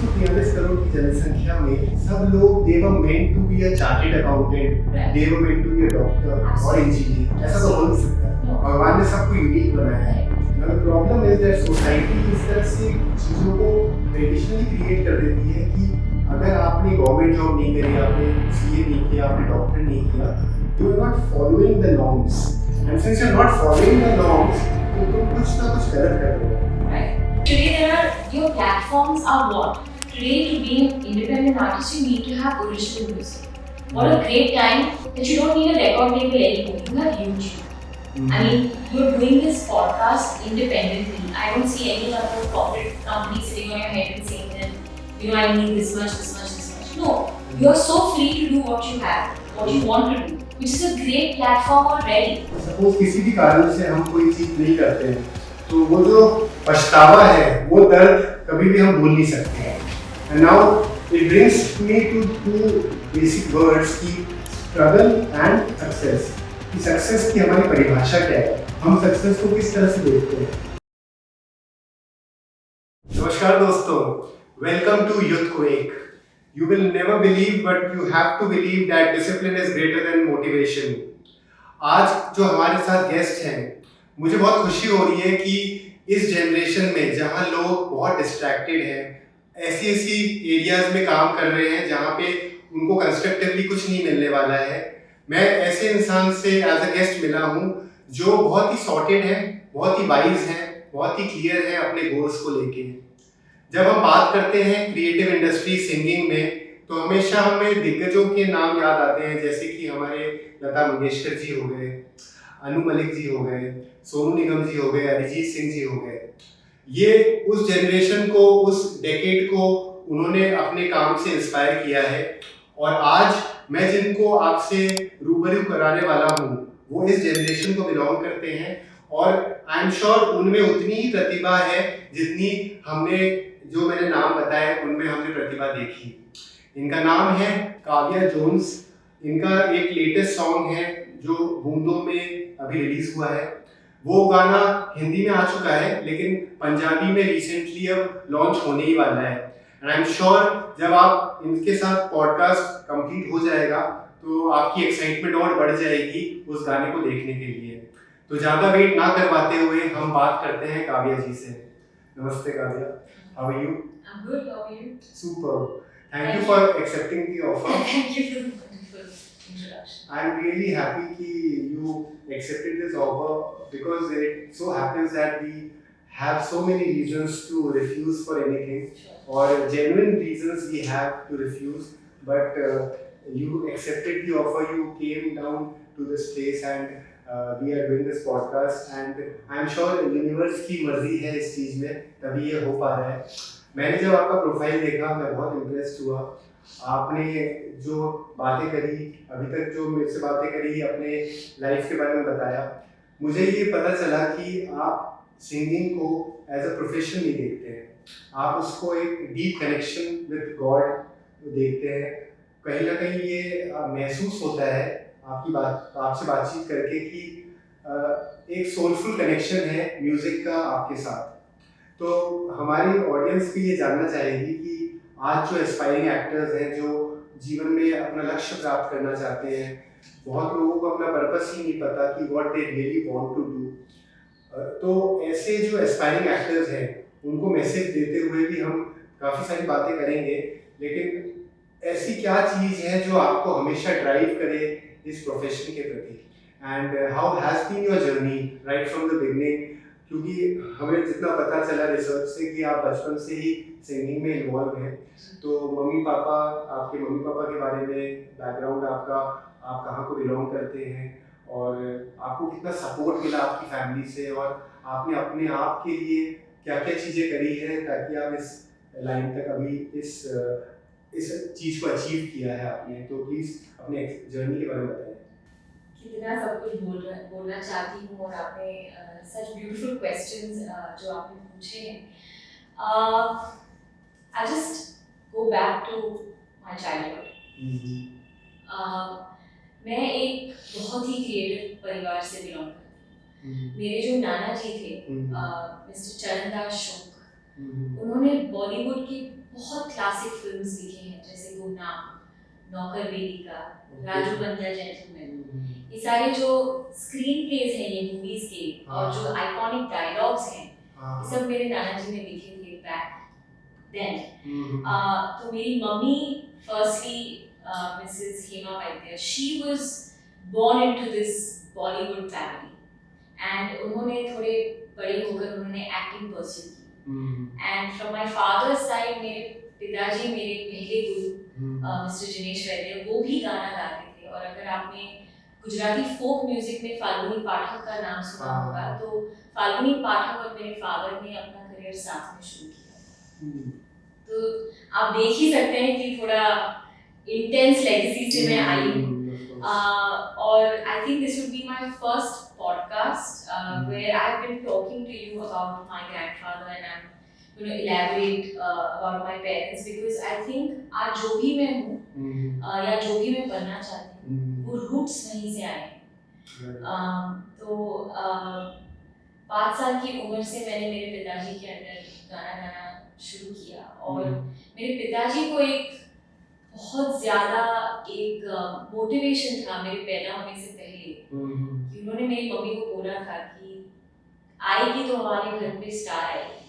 143 करोड़ की जनसंख्या में सब लोग they were meant to be a chartered accountant, they were meant to be a doctor और इंजीनियर, ऐसा तो हो नहीं सकता। भगवान ने सबको यूनिक बनाया है। Now the problem is that society इस तरह से चीज़ों को ट्रेडिशनली क्रिएट कर देती है कि अगर आपने गवर्नमेंट जॉब नहीं करी, आपने सीए नहीं किया, आपने डॉक्टर नहीं किया, you are not following the norms, and since you are not following the norms, तो तुम कुछ ना कुछ गलत कर रहे हो। Today your platforms are what? Today to be an independent artist you need to have original music. What a great time that you don't need a record label anymore. You have YouTube. I mean, you're doing this podcast independently. I don't see any other corporate company sitting on your head and saying that, I need this much. No, you're so free to do what you have, what you want to do, which is a great platform already. Suppose किसी भी कारण से हम कोई चीज नहीं करते हैं, तो वो जो पछतावा है, वो दर्द कभी भी हम भूल नहीं सकते हैं। And now it brings me to two basic words की struggle and success। कि सक्सेस की हमारी परिभाषा क्या है? हम सक्सेस को किस तरह से देखते हैं? नमस्कार दोस्तों, welcome to Youth Quake. You will never believe, but you have to believe that discipline is greater than motivation। आज जो हमारे साथ गेस्ट हैं, मुझे बहुत खुशी हो रही है कि इस जनरेशन में जहाँ लोग बहुत डिस्ट्रैक्टेड हैं, ऐसी एरियाज में काम कर रहे हैं जहाँ पे उनको कंस्ट्रक्टिवली कुछ नहीं मिलने वाला है। मैं ऐसे इंसान से एज अ गेस्ट मिला हूँ जो बहुत ही सॉर्टेड है, बहुत ही वाइज है, बहुत ही क्लियर है अपने गोल्स को लेके। जब हम बात करते हैं क्रिएटिव इंडस्ट्री सिंगिंग में, तो हमेशा हमें दिग्गजों के नाम याद आते हैं, जैसे कि हमारे लता मंगेशकर जी हो गए, अनु मलिक जी हो गए, सोनू निगम जी हो गए, अरिजीत सिंह जी हो गए। ये उस जनरेशन को, उस डेकेड को उन्होंने अपने काम से इंस्पायर किया है। और आज मैं जिनको आपसे रूबरू कराने वाला हूँ, वो इस जनरेशन को बिलोंग करते हैं और आई एम श्योर उनमें उतनी ही प्रतिभा है जितनी हमने, जो मैंने नाम बताया, उनमें हमने प्रतिभा देखी। इनका नाम है काव्या जोन्स। इनका एक लेटेस्ट सॉन्ग है जो बूंदों में अभी रिलीज हुआ है। वो गाना हिंदी में आ चुका है, लेकिन पंजाबी में रिसेंटली अब लॉन्च होने ही वाला है। एंड आई एम श्योर जब आप इनके साथ पॉडकास्ट कंप्लीट हो जाएगा तो आपकी एक्साइटमेंट और बढ़ जाएगी उस गाने को देखने के लिए। तो ज़्यादा वेट ना करवाते हुए हम बात करते हैं काव्या जी से। नमस्ते Kavya, how are you? I'm good, how are you? Superb. Thank you for accepting the offer. Thank you for the wonderful introduction. I'm really happy that you accepted this offer because it so happens that we have so many reasons to refuse for anything, or genuine reasons we have to refuse, but you accepted the offer, you came down to this place and we are doing this podcast and I am sure universe की मर्जी है इस चीज़ में, तभी ये हो पा रहा है। मैंने जब आपका प्रोफाइल देखा मैं बहुत इम्प्रेस्ड हुआ। आपने जो बातें करी, अभी तक जो मेरे से बातें करी, अपने लाइफ के बारे में बताया, मुझे ये पता चला कि आप सिंगिंग को एज अ प्रोफेशन नहीं देखते हैं, आप उसको एक डीप कनेक्शन विद गॉड देखते हैं। कहीं ना कहीं ये महसूस होता है आपसे बातचीत करके कि एक सोलफुल कनेक्शन है म्यूजिक का आपके साथ। तो हमारी ऑडियंस भी ये जानना चाहेगी कि आज जो एस्पायरिंग एक्टर्स हैं, जो जीवन में अपना लक्ष्य प्राप्त करना चाहते हैं, बहुत लोगों को अपना पर्पस ही नहीं पता कि what they really want to do, तो ऐसे जो एस्पायरिंग एक्टर्स हैं उनको मैसेज देते हुए भी हम काफ़ी सारी बातें करेंगे। लेकिन ऐसी क्या चीज़ है जो आपको हमेशा ड्राइव करे इस प्रोफेशन के प्रति, and how has been your journey right from the beginning? क्योंकि हमें जितना पता चला रिसर्च से कि आप बचपन से ही सिंगिंग में इन्वॉल्व हैं, तो आपके मम्मी पापा के बारे में बैकग्राउंड आपका, आप कहाँ को बिलोंग करते हैं और आपको कितना सपोर्ट मिला आपकी फैमिली से, और आपने अपने आप के लिए क्या क्या चीज़ें करी है ताकि आप इस लाइन तक अभी इस चीज़ को अचीव किया है आपने। तो प्लीज़ अपने जर्नी के बारे में बताएं। कितना सब कुछ बोलना चाहती हूँ, और आपने सच ब्यूटीफुल क्वेश्चंस जो आपने पूछे हैं। I just go back to my childhood. मैं एक बहुत ही क्रिएटिव परिवार से बिलोंग करती हूँ। मेरे जो नाना जी थे, मिस्टर चरणदास शोक, उन्होंने बॉलीवुड के बहुत क्लासिक फिल्म्स लिखे हैं, जैसे गुमनाम, नौकर बेटी का, राजू बंदा जेंटलमैन। ये सारे जो स्क्रीन प्लेज हैं ये मूवीज के, और जो आइकॉनिक डायलॉग्स हैं, ये सब मेरे नाना जी ने लिखे थे बैक देन। तो मेरी mummy firstly Mrs Hema Vaidya, she was born into this Bollywood family, and उन्होंने थोड़े बड़े होकर उन्होंने एक्टिंग परस्यू की। And from my father's side मेरे पिताजी मेरे पहले गुरु मिस्टर जिनेश वैद्य, वो भी गाना गाते थे। और अगर आपने गुजराती फोक म्यूजिक में फाल्गुनी पाठक का नाम सुना होगा, तो फाल्गुनी पाठक और मेरे फादर ने अपना करियर साथ में शुरू किया। तो आप देख ही सकते हैं कि थोड़ा इंटेंस लेगेसी से मैं आई हूँ। और I think this would be my first podcast where I've been talking to you about my grandfather, and I'm going to elaborate about my parents, because I think आज जो भी मैं हूँ या जो भी मैं बनना चाहती हूँ वो roots वहीं से आए हैं। तो 5 साल की उम्र से मैंने मेरे पिताजी के अंडर गाना गाना शुरू किया, और मेरे पिताजी को एक बहुत ज़्यादा एक मोटिवेशन था मेरे पैदा होने से पहले, कि उन्होंने मेरी मम्मी को बोला था कि आएगी तो हमारे घर पे स्टार आएगी,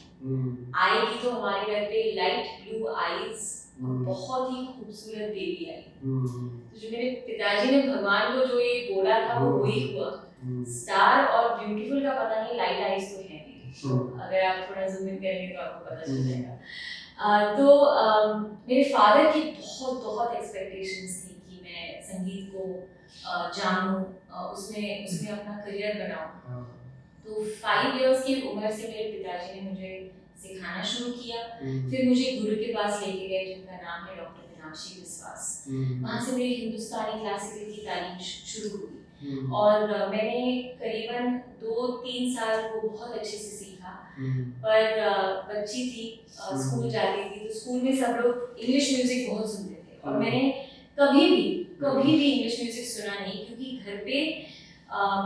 आएगी तो हमारे घर पे लाइट ब्लू आईज, बहुत ही खूबसूरत बेबी आई। तो जो मेरे पिताजी ने भगवान को जो ये बोला था वो वही हुआ। स्टार और ब्यूटीफुल का पता नहीं, लाइट आईज तो है नहीं, अगर आप थोड़ा जूम इन करेंगे तो आपको पता चल जाएगा। तो मेरे फादर की बहुत बहुत एक्सपेक्टेशंस थी कि मैं संगीत को जानूं, उसमें अपना करियर बनाऊं। तो 5 इयर्स की उम्र से मेरे पिताजी ने मुझे सिखाना शुरू किया। फिर मुझे गुरु के पास लेके गए जिनका नाम है डॉक्टर मीनाक्षी विश्वास। वहाँ से मेरी हिंदुस्तानी क्लासिकल की तालीम शुरू हुई, और मैंने करीबन 2-3 साल वो बहुत अच्छे से सीखा। पर बच्ची थी, स्कूल जाती थी, तो स्कूल में सब लोग इंग्लिश म्यूजिक बहुत सुनते थे, और मैंने कभी भी इंग्लिश म्यूजिक सुना नहीं, क्योंकि घर पे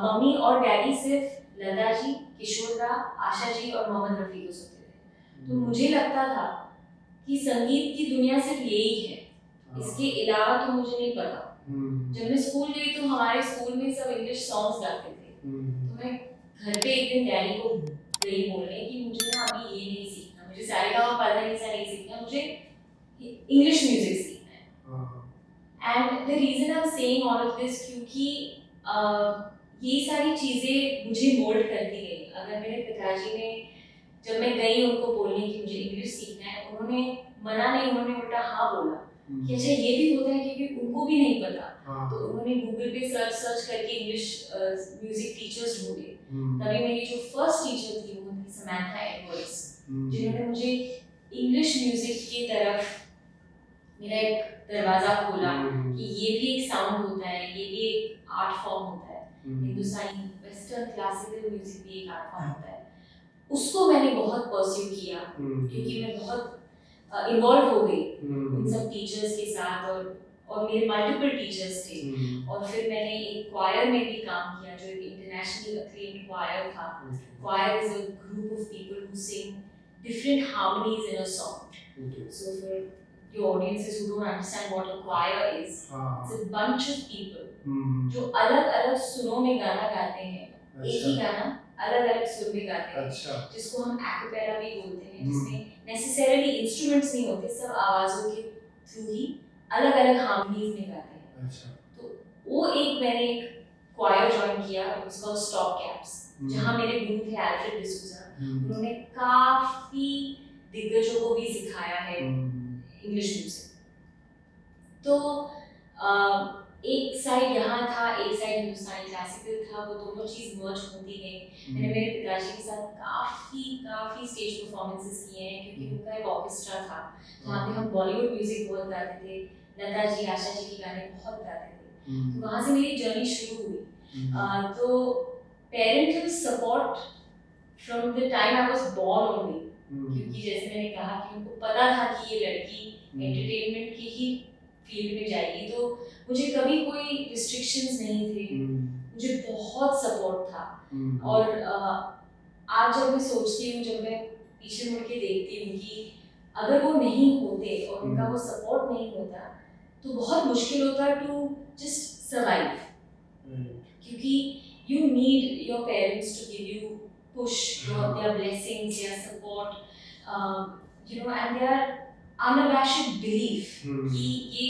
मम्मी और डैडी सिर्फ लता जी, किशोर दा, आशा जी और मोहम्मद रफ़ी को सुनते थे। तो मुझे लगता था कि संगीत की दुनिया सिर्फ यही है, इसके अलावा तो मुझे नहीं पता। जब मैं स्कूल गई तो हमारे स्कूल में सब इंग्लिश सॉन्ग्स गाते थे, तो मैं घर पे एक दिन डैडी को गई बोलने कि मुझे ना अभी ये नहीं सीखना, मुझे सारेगामा पाधानीसा नहीं सीखना, मुझे इंग्लिश म्यूजिक सीखना है। And the reason I am saying all of this, क्योंकि ये सारी चीज़ें मुझे मोल्ड करती गई। अगर मेरे पिताजी ने, जब मैं गई उनको बोलने कि मुझे इंग्लिश सीखना है, उन्होंने मना नहीं, उन्होंने उल्टा हाँ बोला कि अच्छा ये भी होता है, क्योंकि उनको भी नहीं पता। तो उन्होंने गूगल पे सर्च करके इंग्लिश म्यूजिक टीचर्स ढूंढे। तभी मेरी जो फर्स्ट टीचर थी वो थी समंथा एडवर्ड्स, जिन्होंने मुझे इंग्लिश म्यूजिक की तरफ मेरा एक दरवाजा खोला कि ये भी एक साउंड होता है, ये भी एक आर्ट फॉर्म होता है, हिंदुस्तानी वेस्टर्न क्लासिकल म्यूजिक भी एक आर्ट फॉर्म होता है। उसको मैंने बहुत परस्यू किया, क्योंकि मैं बहुत इन्वॉल्व हो गई उन सब टीचर्स के साथ, और मेरे मल्टीपल टीचर्स थे। और फिर मैंने एक क्वायर में भी काम किया, जो एक इंटरनेशनली अक्लेम्ड क्वायर था। Choir is a group of people who sing different harmonies in a song. So for your audiences who don't understand what a choir is, it's a bunch of people जो अलग-अलग सुरों में गाना गाते हैं, एक ही गाना अलग-अलग सुर में गाते हैं, जिसको हम एक्पेला भी बोलते हैं, जिसमें नेसेसरीली इंस्ट्रूमेंट्स नहीं होते, सब आवाज़ों के थ्रू ही अलग-अलग हार्मनीज में गाते हैं। तो वो मैंने एक क्वायर ज्वाइन किया, उसका स्टॉप कैप्स, जहाँ मेरे गुरु थे एल्फ्रेड डिसूजा। उन्होंने काफ़ी दिग्गजों को भी सिखाया है इंग्लिश म्यूजिक। तो एक साइड यहाँ था, एक साइड हिंदुस्तानी क्लासिकल था, वो दोनों चीज़ मर्ज होती गई। मैंने मेरे पिताजी के साथ काफ़ी स्टेज परफॉर्मेंसेस किए हैं, क्योंकि उनका एक ऑर्केस्ट्रा था जहाँ पे हम बॉलीवुड म्यूजिक बहुत गाते थे, लता जी, आशा जी के गाने बहुत गाते थे। तो वहाँ से मेरी जर्नी शुरू हुई। तो parental support from the time I was born only, क्योंकि जैसे मैंने कहा कि उनको पता था कि ये लड़की एंटरटेनमेंट की ही फील्ड में जाएगी, तो मुझे कभी कोई रिस्ट्रिक्शंस नहीं थे, मुझे बहुत सपोर्ट था। और आज जब मैं सोचती हूँ, जब मैं पीछे मुड़ के देखती हूँ कि अगर वो नहीं होते और उनका वो सपोर्ट नहीं होता तो बहुत मुश्किल होता टू जस्ट सर्वाइव, क्योंकि you need your parents to give you push, their blessings, their support, and their unabashed belief कि ये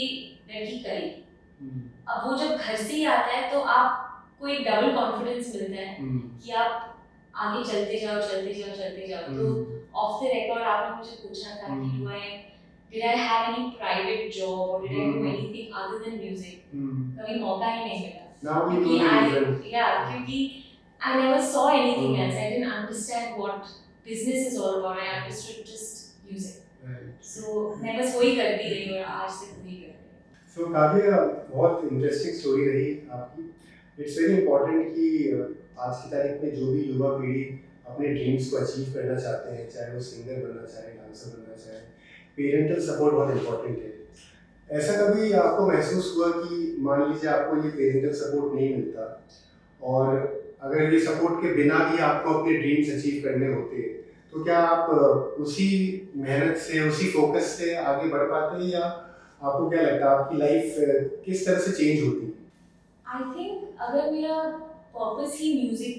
लड़की करेगी। अब वो जब घर से ही आता है तो आपको एक डबल कॉन्फिडेंस मिलता है कि आप आगे चलते जाओ। तो ऑफ द रिकॉर्ड आपने मुझे पूछा था कि did I have any private job or did I do anything other than music? कभी मौका ही नहीं मिला। क्योंकि I never saw anything else. I didn't understand what business is all about. I understood just music. So मैं बस वही करती रही और आज तक वही कर रही हूँ। So काव्या, बहुत इंटरेस्टिंग स्टोरी रही आपकी। It's very important कि आज की तारीख में जो भी युवा पीढ़ी अपने ड्रीम्स को अचीव करना चाहते हैं, चाहे वो सिंगर बनना चाहे, डांसर बनना चाहे, पेरेंटल सपोर्ट बहुत इम्पोर्टेंट है। ऐसा कभी आपको महसूस हुआ कि मान लीजिए आपको ये पेरेंटल सपोर्ट नहीं मिलता और अगर ये सपोर्ट के बिना भी आपको अपने ड्रीम्स अचीव करने होते, तो क्या आप उसी मेहनत से, उसी फोकस से आगे बढ़ पाते, या आपको क्या लगता है आपकी लाइफ किस तरह से चेंज होती? आई थिंक अगर मेरा पर्पस ही म्यूजिक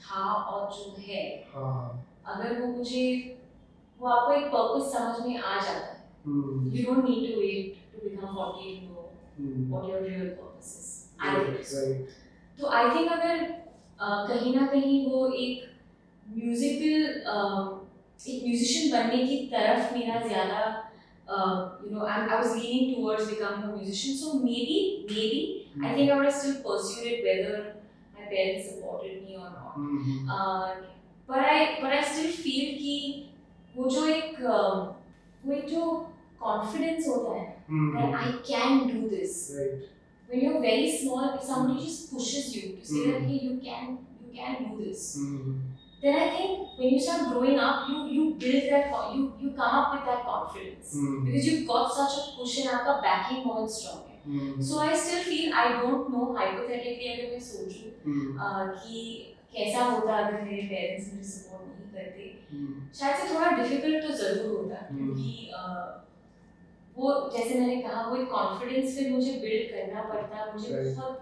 था और जो है, अगर वो आपको एक पर्पस समझ में आ जाता है, you don't need to wait to become 40 to know what your real purpose is. I think so. तो I think अगर कहीं ना कहीं वो एक म्यूजिशियन बनने की तरफ मेरा ज़्यादा I was leaning towards becoming a musician, so maybe I think I would have still pursued it whether my parents supported me or not. But I still feel कि वो जो confidence होता है that I can do this. Right. When you're very small, if somebody just pushes you to say that hey, you can do this, then I think when you start growing up, you build that, you come up with that confidence because you've got such a push and आपका backing बहुत strong है. So I still feel, I don't know, hypothetically अगर मैं सोचूं कि कैसा होता अगर मेरे पेरेंट्स मुझे सपोर्ट नहीं करते, शायद से थोड़ा डिफिकल्ट तो जरूर होता, क्योंकि वो जैसे मैंने कहा वो एक कॉन्फिडेंस फिर मुझे बिल्ड करना पड़ता, मुझे बहुत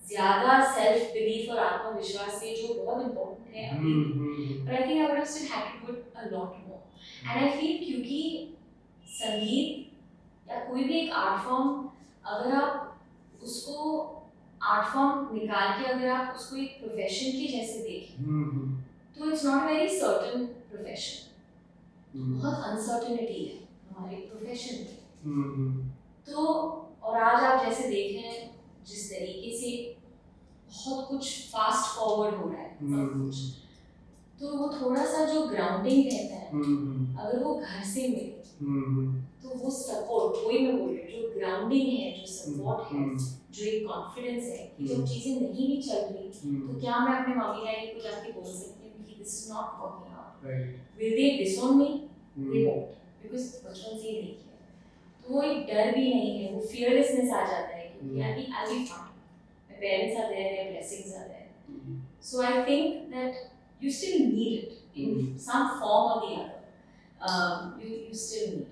ज़्यादा सेल्फ बिलीफ और आत्मविश्वास है जो बहुत इम्पोर्टेंट है अभी, but I think I would have still had to put a lot more. And I feel क्योंकि संगीत या कोई भी एक आर्ट फॉर्म, अगर आप उसको आर्ट फॉर्म निकाल के अगर आप उसको एक प्रोफेशन के जैसे देखें तो it's not very certain profession, बहुत अनसर्टेनिटी है हमारे प्रोफेशन में। तो और आज आप जैसे देख रहे हैं जिस तरीके से बहुत कुछ फास्ट फॉरवर्ड हो रहा है सब कुछ, तो वो थोड़ा सा जो ग्राउंडिंग रहता है अगर वो घर से मिले तो वो सपोर्ट, वही मैं बोल रही हूँ, जो ग्राउंडिंग है, जो सपोर्ट है, जो एक कॉन्फिडेंस है कि जब चीजें नहीं भी चल रही तो क्या मैं अपने मम्मी डैडी को जाके बोल सकती हूँ कि this is not working out, will they डिसोन me, they won't, because बचपन से ही देखिए तो वो एक डर भी नहीं है, वो फियरलेसनेस आ जाता है कि यार भी I will fine, my parents are there, their blessings are there, so I think that you still need it in some form or the other, you still need it.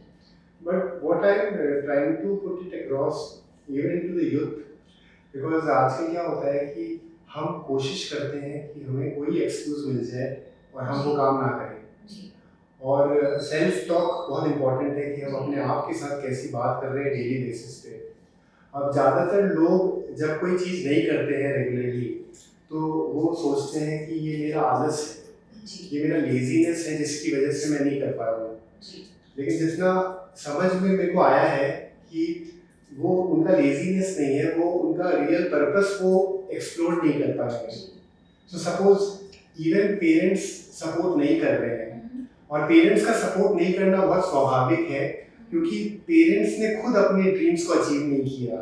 But what I am trying to put it across even to the youth, because आजकल क्या होता है कि हम कोशिश करते हैं कि हमें कोई एक्सक्यूज मिल जाए और हम वो काम ना करें, और सेल्फ टॉक बहुत इम्पोर्टेंट है कि हम अपने आप के साथ कैसी बात कर रहे हैं डेली बेसिस पे। अब ज़्यादातर लोग जब कोई चीज़ नहीं करते हैं रेगुलरली तो वो सोचते हैं कि ये मेरा आलस है, ये मेरा लेजीनेस है जिसकी वजह से मैं नहीं कर पा रहा हूँ। लेकिन जितना समझ में मेरे को आया है कि वो उनका लेजीनेस नहीं है, वो उनका रियल पर्पस वो एक्सप्लोर नहीं कर पा रहे हैं। So suppose even parents support नहीं कर रहे हैं, और पेरेंट्स का सपोर्ट नहीं करना बहुत स्वाभाविक है क्योंकि पेरेंट्स ने खुद अपने ड्रीम्स को अचीव नहीं किया।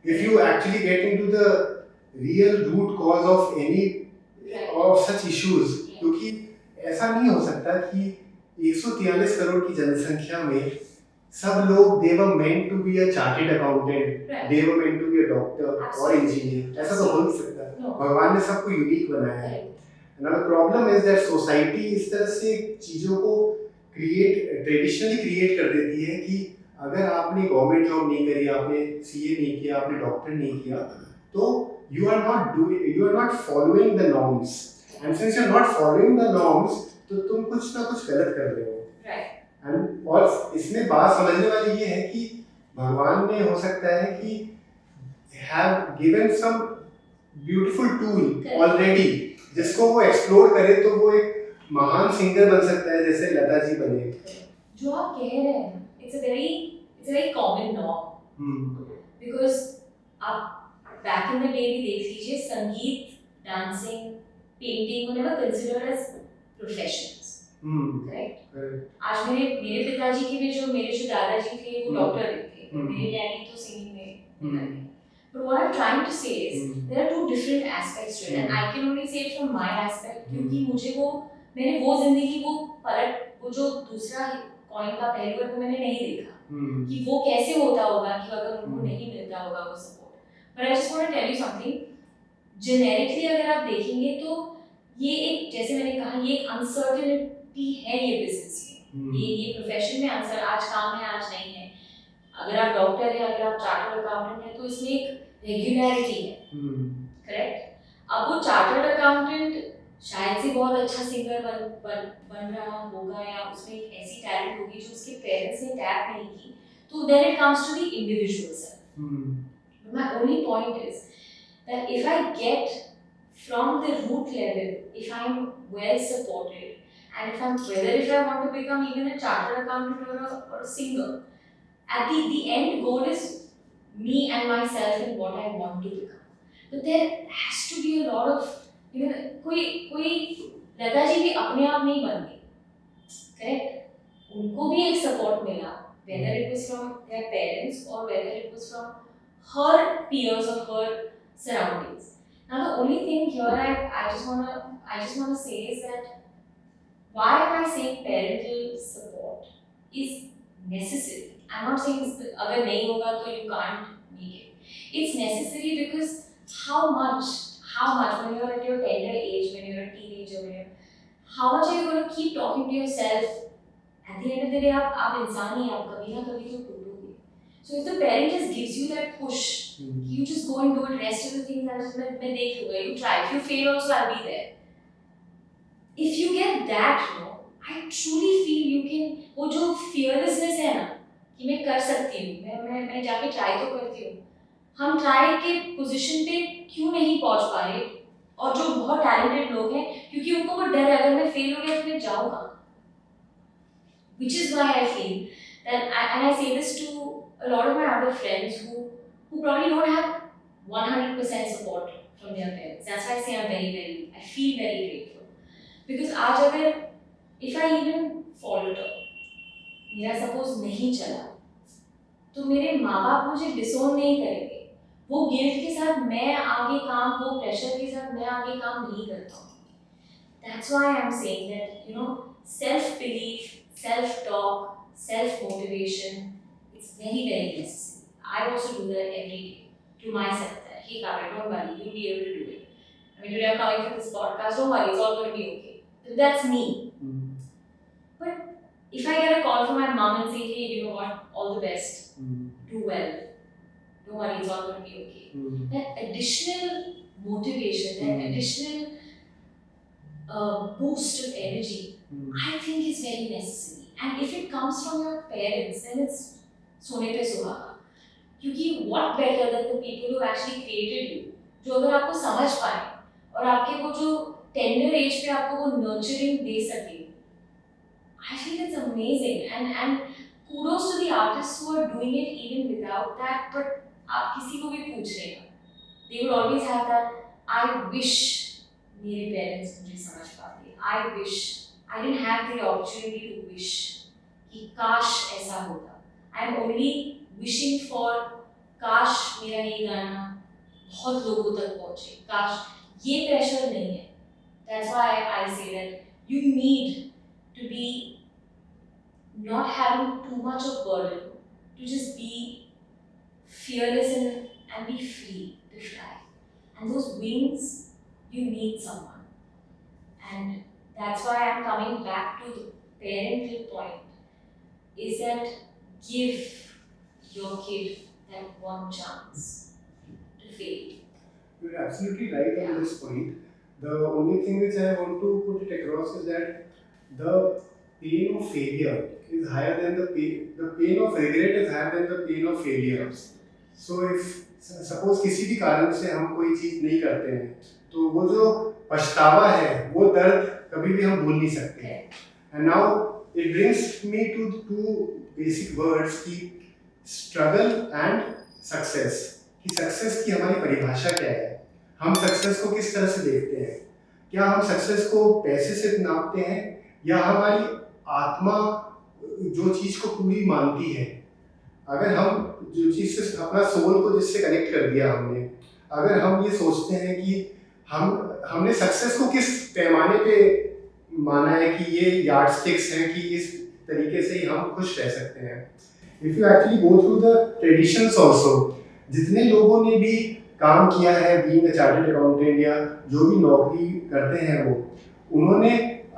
If you actually get into the real root cause of any of such issues, क्योंकि ऐसा नहीं हो सकता कि 143 करोड़ की जनसंख्या में सब लोग they were meant to be a chartered accountant, they were meant to be a doctor or engineer, ऐसा तो हो नहीं सकता। भगवान ने सबको यूनिक बनाया है। Now the problem is that society इस तरह से चीजों को ट्रेडिशनली क्रिएट कर देती है कि अगर आपने गवर्नमेंट जॉब नहीं करी, आपने सीए नहीं किया, आपने डॉक्टर नहीं किया, तो you are not following the norms, and since you are not following the norms तो तुम कुछ ना कुछ गलत कर रहे हो। एंड और इसमें बात समझने वाली ये है कि भगवान ने हो सकता है कि have given some beautiful tool already, जिसको वो एक्सप्लोर करे तो वो एक महान सिंगर बन सकता है, जैसे लता जी बने। जो आप कह रहे हैं, it's a very common norm. Because आप back in the day भी देख लीजिए, संगीत, dancing, painting were never considered as professions. Correct? आज मेरे पिताजी के भी मेरे जो दादाजी थे वो डॉक्टर थे, मेरे डैडी तो सिंगिंग में। But what I'm trying to say is there are two different aspects to it, and I can only say it from my aspect क्योंकि मैंने वो जिंदगी वो जो दूसरा कॉइन का पहलू है वो मैंने नहीं देखा कि वो कैसे होता होगा कि अगर उनको नहीं मिलता होगा वो support. But I just want to tell you something, generically अगर आप देखेंगे तो ये एक, जैसे मैंने कहा, ये एक अनसर्टेनिटी है ये बिजनेस में, ये प्रोफेशन में आंसर आज काम है आज नहीं है। अगर आप डॉक्टर है, अगर आप चार्टर्ड अकाउंटेंट है, तो इसमें एक रेगुलरिटी है, करेक्ट। अब वो चार्टर्ड अकाउंटेंट शायद से बहुत अच्छा सिंगर बन रहा होगा या उसमें एक ऐसी टैलेंट होगी जो उसके पेरेंट्स ने टैप नहीं की, तो then it comes to the individual self. My only point is that if I get from the root level, if I'm well supported, and if I want to become even a chartered accountant or a singer, at the end goal is me and myself and what I want to become. But there has to be a lot of, you know, कोई लता जी भी अपने आप नहीं बन गई, correct? उनको भी एक support मिला, whether it was from their parents or whether it was from her peers or her surroundings. Now the only thing here I just wanna say is that why am I saying parental support is necessary? I'm not saying अगर नहीं होगा तो you can't make it. It's necessary because how much when you're at your tender age, when you're a teenager, how much are you going to keep talking to yourself? At the end of the day, आप इंसान ही, आप कभी ना कभी तो टूटोगे. So if the parent just gives you that push, you just go and do it. Rest of the things मैं देख लूँगा. You try. If you fail also, I'll be there. If you get that, I truly feel you can. वो जो fearlessness है ना, कि मैं कर सकती हूँ, मैं जाके try तो करती हूँ. हम try के position पे क्यों नहीं पहुँच पा रहे? और जो बहुत talented लोग हैं, क्योंकि उनको वो डर है अगर मैं fail हो गया तो मैं जाऊँगा. Which is why I feel that, and I say this to a lot of my other friends who probably don't have 100% support from their parents. That's why I say I feel very grateful. Because आज अगर, if I even falter, मेरा suppose नहीं चला, तो मेरे माँ बाप मुझे disown नहीं करेंगे. वो guilt के साथ मैं आगे काम, वो pressure के साथ मैं आगे काम नहीं करता हूँ. That's why I'm saying that, self-belief, self-talk, self-motivation, it's very, very necessary. I also do that every day to myself. That, hey, Kavya, don't worry, you'll be able to do it. I mean, today I'm coming for this podcast, don't worry, it's all going to be okay. That's me. But if I get a call from my mom and say, hey, you know what, all the best, do well, don't worry, it's all going to be okay. That additional motivation, that additional boost of energy, I think is very necessary. And if it comes from your parents, then it's सोने पे सुहागा. क्योंकि what better than the people who actually created you, जो अगर आपको समझ पाए और आपके वो जो tender age पे आपको वो nurturing दे सके. I feel it's amazing, and kudos to the artists who are doing it even without that. But आप किसी को भी पूछ लेना, they would always have that. I wish मेरे parents मुझे समझ पाते. I wish I didn't have the opportunity to wish कि काश ऐसा होता. I'm only wishing for काश मेरा ये गाना बहुत लोगों तक पहुँचे. काश ये pressure नहीं है. That's why I say that you need to be not having too much of burden, to just be fearless and be free to fly. And those wings, you need someone. And that's why I'm coming back to the parental point is that give your kid that one chance to fail. You're absolutely right on this point. The only thing which I want to put it across is that the pain of failure is higher than the pain of regret is higher than the pain of failure. So if suppose किसी भी कारण से हम कोई चीज नहीं करते हैं तो वो जो पछतावा है वो दर्द कभी भी हम भूल नहीं सकते हैं. And now it brings me to two basic words की struggle and success. कि सक्सेस की हमारी परिभाषा क्या है, हम सक्सेस को किस तरह से देखते हैं. क्या हम सक्सेस को पैसे से नापते हैं या हमारी आत्मा जो चीज़ को पूरी मानती है. अगर हम जो चीज़ से अपना सोल को जिससे कनेक्ट कर दिया हमने, अगर हम ये सोचते हैं कि हमने सक्सेस को किस पैमाने पे माना है कि ये यार्डस्टिक्स हैं कि इस तरीके से ही हम खुश रह सकते हैं. If you actually go through the traditions also, जितने लोगों ने भी काम किया है बीइंग अ चार्टर्ड अकाउंटेंट या जो भी नौकरी करते हैं वो, उन्होंने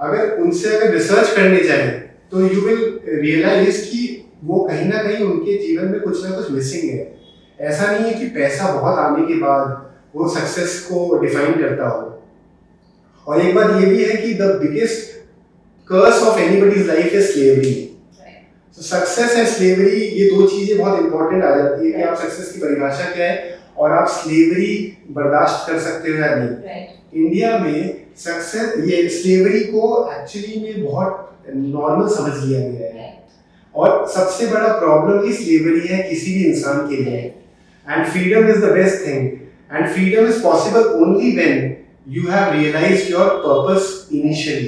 अगर उनसे अगर रिसर्च करने जाए तो यू विल रियलाइज कि वो कहीं ना कहीं उनके जीवन में कुछ ना कुछ मिसिंग है. ऐसा नहीं है कि पैसा बहुत आने के बाद वो सक्सेस को डिफाइन करता हो. और एक बात ये भी है कि the biggest curse of anybody's life is slavery. तो सक्सेस एंड स्लेवरी ये दो चीजें बहुत इंपॉर्टेंट आ जाती है कि आप सक्सेस की परिभाषा क्या है और आप स्लेवरी बर्दाश्त कर सकते हो या नहीं. इंडिया में सक्सेस ये स्लेवरी को एक्चुअली में बहुत नॉर्मल समझ लिया गया है और सबसे बड़ा प्रॉब्लम ही स्लेवरी है किसी भी इंसान के लिए. And freedom is the best thing and freedom is possible only when you have realized your purpose initially.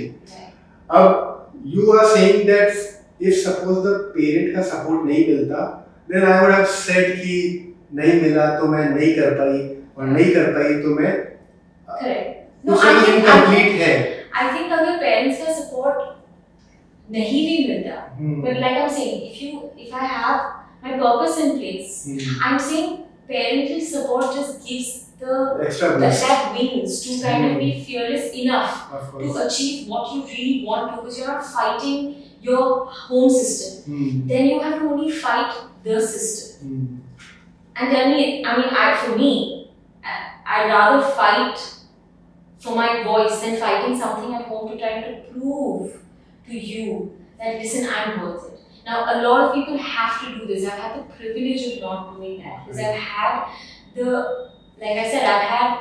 अब you are saying that if suppose the parent का support नहीं मिलता, then I would have said कि नहीं मिला तो मैं नहीं कर पाई और नहीं कर पाई तो मैं incomplete है. I think अगर parents का support नहीं भी मिलता, but like I'm saying, if I have my purpose in place, I'm saying parental support just gives that wings to kind of be fearless enough to achieve what you really want to, because you're not fighting your home system. Then you have to only fight the system. And tell me, for me, I'd rather fight for my voice than fighting something at home to try to prove to you that listen, I'm worth it. Now, a lot of people have to do this. I've had the privilege of not doing that because I've had like I said, I've had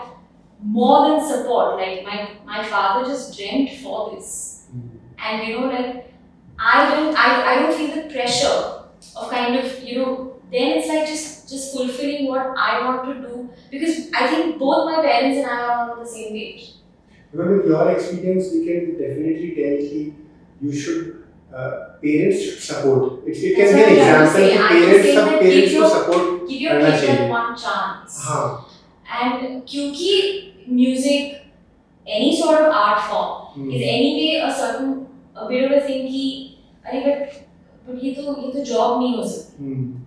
more than support. Like my father just dreamt for this, and like I don't feel the pressure of kind of Then it's like just fulfilling what I want to do, because I think both my parents and I are on the same page. Because with your experience, we can definitely tell that you should parents should support. It can be an example that parents should support. Give your kid one chance. And क्योंकि music, any sort of art form is anyway a bit of a thing कि अरे but ये तो job नहीं हो सकती.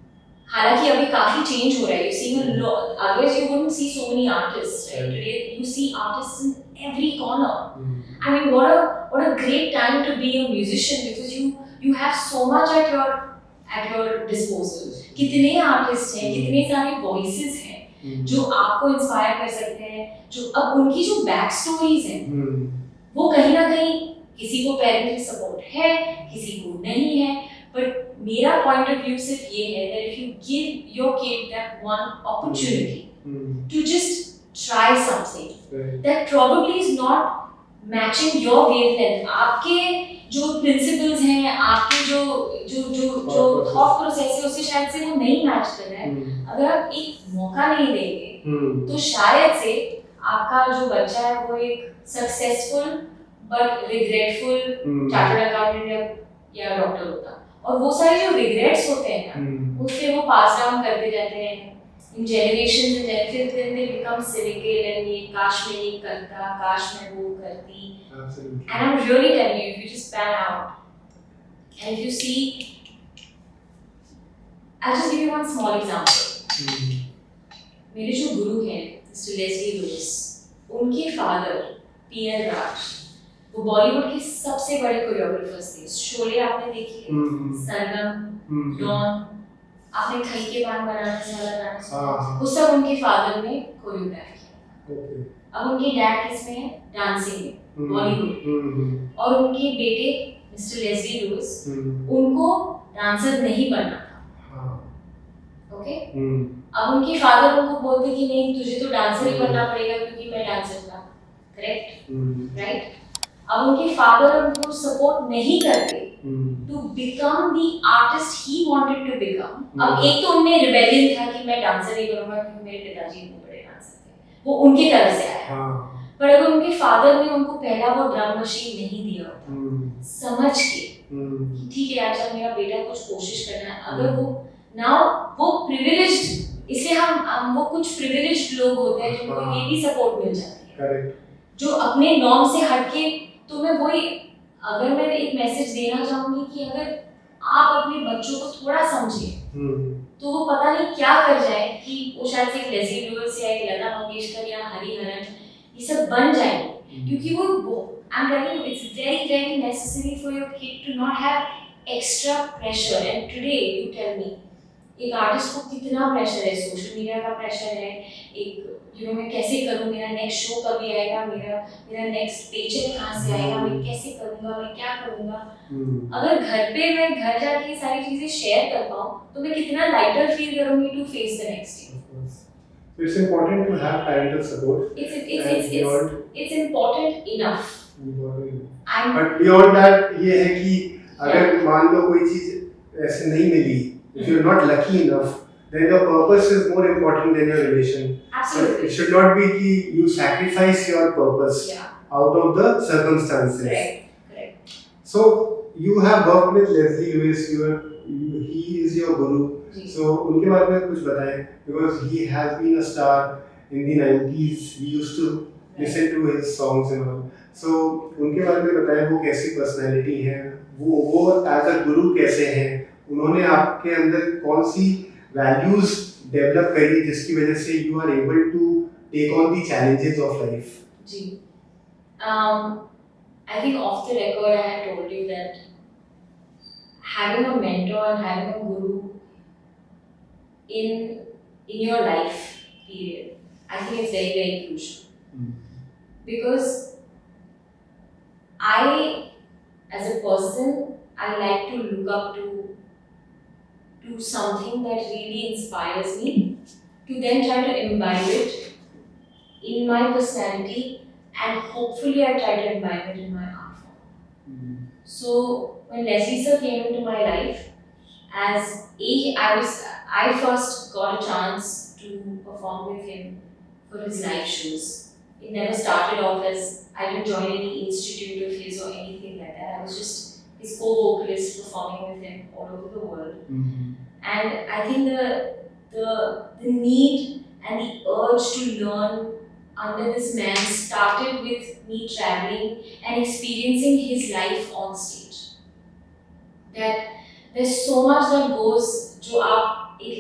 हालांकि अभी काफी change हो रहा है. You see a lot. Otherwise you wouldn't see so many artists. Right? Today you see artists in every corner. I mean, what a great time to be a musician, because you have so much at your disposal. कितने artists हैं, कितने सारे voices हैं जो आपको inspire कर सकते हैं, जो अब उनकी जो बैक स्टोरीज हैं वो कहीं ना कहीं किसी को पेरेंटल सपोर्ट है, किसी को नहीं है. बट मेरा पॉइंट ऑफ व्यू सिर्फ ये है that if you give your kid that one opportunity to just try something that probably is not matching your wavelength, आपके जो प्रिंसिपल्स हैं, आपके जो थॉट प्रोसेस है उससे शायद से वो नहीं मैच कर रहा है. अगर आप एक मौका नहीं देंगे तो शायद से आपका जो बच्चा है वो एक successful but regretful chartered accountant या डॉक्टर होता. और वो सारे जो रिग्रेट्स होते हैं ना, उससे वो पास डाउन करते जाते हैं in generations and generations, then they become cynical and ये काश मैं ये करता, काश मैं वो करती. Absolutely. And I'm really telling you, if you just pan out and if you see, I'll just give you one small example. मेरे जो गुरु हैं, Mr. Leslie Lewis, उनके father P.L. Raj, वो बॉलीवुड के सबसे बड़े कोरियोग्राफर्स थे। शोले आपने देखी है, सरगम, डॉन, आपने खई के पान बनारस वाला गाना सुना, वो सब उनके फादर ने कोरियोग्राफ किया। अब उनके डैड किसमें है? डांसिंग में, बॉलीवुड। और उनके बेटे मिस्टर लेस्ली लुइस, उनको डांसर नहीं बनना था। ओके, अब उनके फादर उनको बोलते कि नहीं तुझे तो डांसर ही बनना पड़ेगा क्योंकि मैं डांसर था, करेक्ट, राइट? अब उनके फादर उनको सपोर्ट नहीं करते to become the artist he wanted to become. अब एक तो उनमें रिबेलियन था कि मैं डांसर नहीं बनूंगा क्योंकि मेरे पिताजी इतने बड़े डांसर थे, वो उनकी तरफ से आया। पर अगर उनके फादर ने उनको पहला वो ड्रम मशीन नहीं दिया होता, समझ के कि ठीक है अच्छा मेरा बेटा कुछ कोशिश करना है, अगर वो नाउ वो प्रिविलेज्ड, इसलिए हम वो कुछ प्रिविलेज्ड लोग होते हैं जिनको ये भी सपोर्ट मिल जाती है, करेक्ट, जो अपने नॉर्म से हटके। तो मैं वही, अगर मैं एक मैसेज देना चाहूंगी कि अगर आप अपने बच्चों को थोड़ा समझें तो वो पता नहीं क्या कर जाए कि वो शायद से एक लेस्ली लुइस या एक लता मंगेशकर या हरिहरन ये सब बन जाएंगे, क्योंकि वो I am telling you it's very very necessary for your kid to not have extra pressure. And today you tell me, एक आर्टिस्ट को कितना प्रेशर है, सोशल मीडिया का प्रेशर है, एक मैं कैसे करूँ, मेरा नेक्स्ट शो कभी आएगा, मेरा नेक्स्ट पेचेक कहाँ से आएगा, मैं कैसे करूँगा, मैं क्या करूँगा। अगर घर पे मैं घर जाके सारी चीजें शेयर कर पाऊँ तो मैं कितना लाइटर फील करूँगी to face the next day. So it's important to have parental support. It's important enough. But beyond that ये है कि अगर मान लो कोई चीज ऐसे नहीं मिली, if you're not lucky enough, then the purpose is more important than your relation. Absolutely. So it should not be कि you sacrifice your purpose out of the circumstances. Correct. So you have worked with Leslie Lewis. He is your guru. So उनके बारे में कुछ बताएं, because he has been a star in the 90s. We used to listen to his songs and all. So उनके बारे में बताएं, वो कैसी personality है, वो as a guru कैसे हैं, उन्होंने आपके अंदर कौन सी वैल्यूज डेवलप करी जिसकी वजह से you are able to take on the challenges of life. जी, I think of the record I had told you that having a mentor and having a guru in your life period, I think it's very very crucial. Because I as a person I like to look up to something that really inspires me, to then try to imbibe it in my personality, and hopefully I try to imbibe it in my art form. So when Leslie sir came into my life, I first got a chance to perform with him for his live shows. It never started off as, I didn't join any institute of his or anything like that. I was just his co-vocalist performing with him all over the world. And I think the need and the urge to learn under this man started with me traveling and experiencing his life on stage. That there's so much that goes, जो आप एक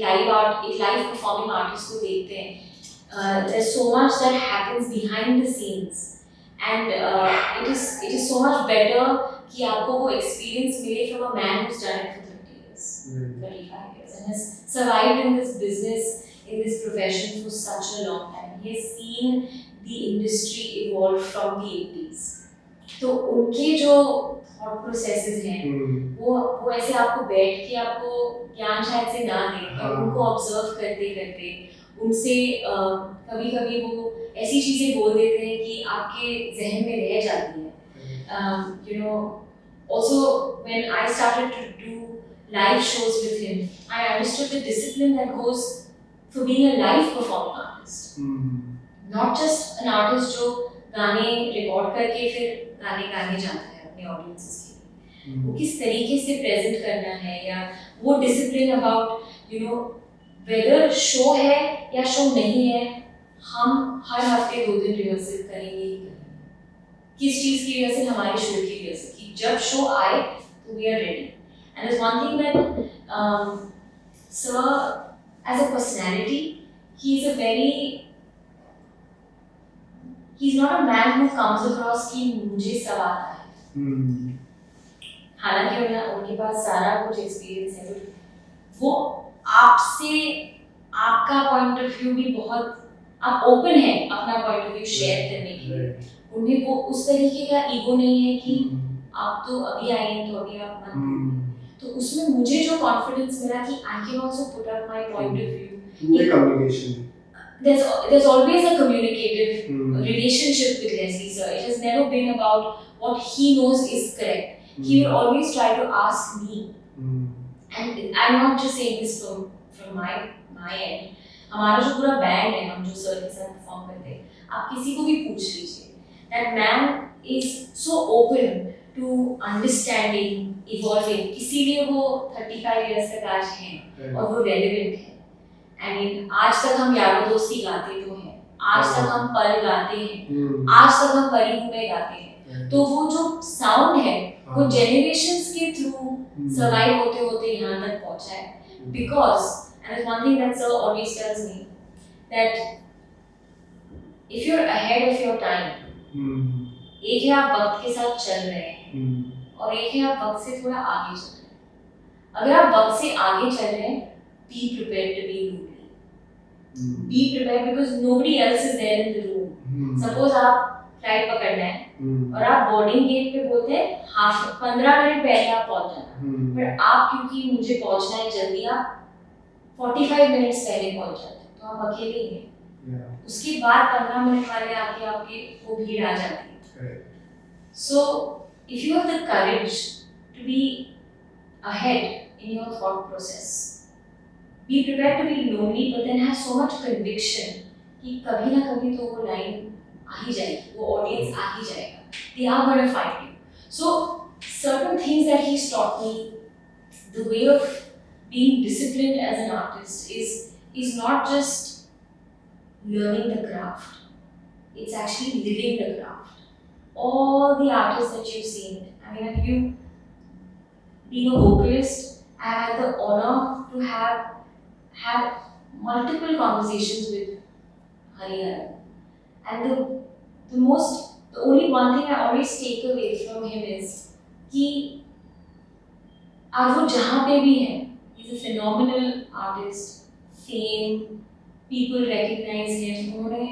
live performing artist को देखते हैं, there's so much that happens behind the scenes, and it is so much better कि आपको वो experience मिले from a man who's done it for 30 years, 35 years, and has survived in this business, in this profession for such a long time. He has seen the industry evolve from the 80s. तो उनके जो thought processes हैं, वो ऐसे आपको बैठ के आपको ज्ञान शायद से ना दें, पर उनको observe करते करते उनसे कभी-कभी वो ऐसी चीजें बोल देते हैं कि आपके जहन में रह जाती हैं. Also when I started to do live shows with him, I understood the discipline that goes for being a live performing artist. Not just an artist जो गाने रिकॉर्ड करके फिर गाने जाता है अपने ऑडियंसेस के लिए. वो किस तरीके से प्रेजेंट करना है, या वो डिसिप्लिन अबाउट वेदर शो है या शो नहीं है, हम हर हफ्ते 2 दिन रिहर्सल करेंगे ही करेंगे. किस चीज़ की रिहर्सल? हमारे शो की रिहर्सल, कि जब शो आए तो we are ready. And there's one thing that sir as a personality, he he's not a man who comes across कि मुझे सब आता है। हालांकि उनके पास सारा कुछ एक्सपीरियंस है, वो आपसे आपका पॉइंट ऑफ व्यू भी बहुत, आप ओपन है अपना पॉइंट ऑफ व्यू शेयर करने के लिए। उनमें वो उस तरीके का ईगो नहीं है कि आप तो अभी आए हैं तो अभी आप मत। तो उसमें मुझे जो कॉन्फिडेंस मिला कि I can also put up my point of view. Communication. There's always a communicative relationship with Leslie sir. It has never been about what he knows is correct. He will always try to ask me. And I'm not just saying this from my end. हमारा जो पूरा band है, हम जो sir के साथ perform करते हैं, आप किसी को भी पूछ लीजिए, that man is so open to understanding, evolving. इसीलिए वो 35 years तक आज हैं और वो relevant है। I mean, आज तक हम यारो दोस्ती गाते तो हैं, आज तक हम पल गाते हैं, आज तक हम परी में गाते हैं। तो वो जो साउंड है वो generations के थ्रू सर्वाइव होते होते यहाँ तक पहुँचा है। Because, and it's one thing that sir always tells me, that if you're ahead of your time, एक है आप वक्त के साथ चल रहे हैं और एक है आप वक्त से थोड़ा आगे चल रहे हैं। अगर आप वक्त से आगे चल रहे हैं, be prepared to be lonely. Be prepared because nobody else is there in the room. Suppose आप फ्लाइट पकड़ना है और आप बोर्डिंग गेट पे बोलते हैं 15 मिनट पहले आप पहुंच जाना, पर आप क्योंकि मुझे पहुंचना है जल्दी, आप 45 मिनट्स पहले पहुंच जाते हैं, तो आप अकेले ही हैं। उसके बाद 15 मिनट वाले आके आपके वो भीड़ आ जाती है। So if you have the courage to be ahead in your thought process, be prepared to be lonely, but then have so much conviction कि कभी ना कभी तो वो लाइन आ ही जाएगी, वो ऑडियंस आ ही जाएगा, they are going to find you. So certain things that he's taught me, the way of being disciplined as an artist is not just learning the craft, it's actually living the craft. All the artists that you've seen, I mean, if you being a vocalist, I had the honor to have multiple conversations with Hariharan. And the only one thing I always take away from him is कि आज वो जहाँ पे भी है, he's a phenomenal artist, fame, people recognize him. उन्होंने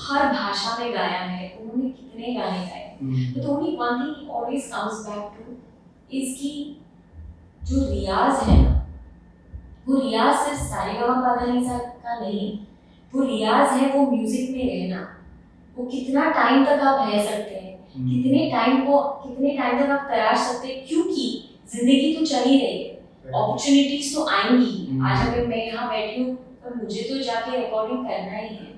हर भाषा में गाया है, उन्होंने कितने गाने गाए। But the only one thing he always comes back to is कि जो रियाज है ना, वो रियाज सिर्फ सारेगामापाधानीसा का नहीं, वो रियाज है वो म्यूजिक में रहना। वो कितना टाइम तक आप रह सकते हैं, कितने टाइम तक आप तराश सकते हैं, क्योंकि जिंदगी तो चल ही रही है, अपॉर्चुनिटीज तो आएंगी। आज अगर मैं यहाँ बैठी हूँ पर मुझे तो जाके रिकॉर्डिंग करना ही है,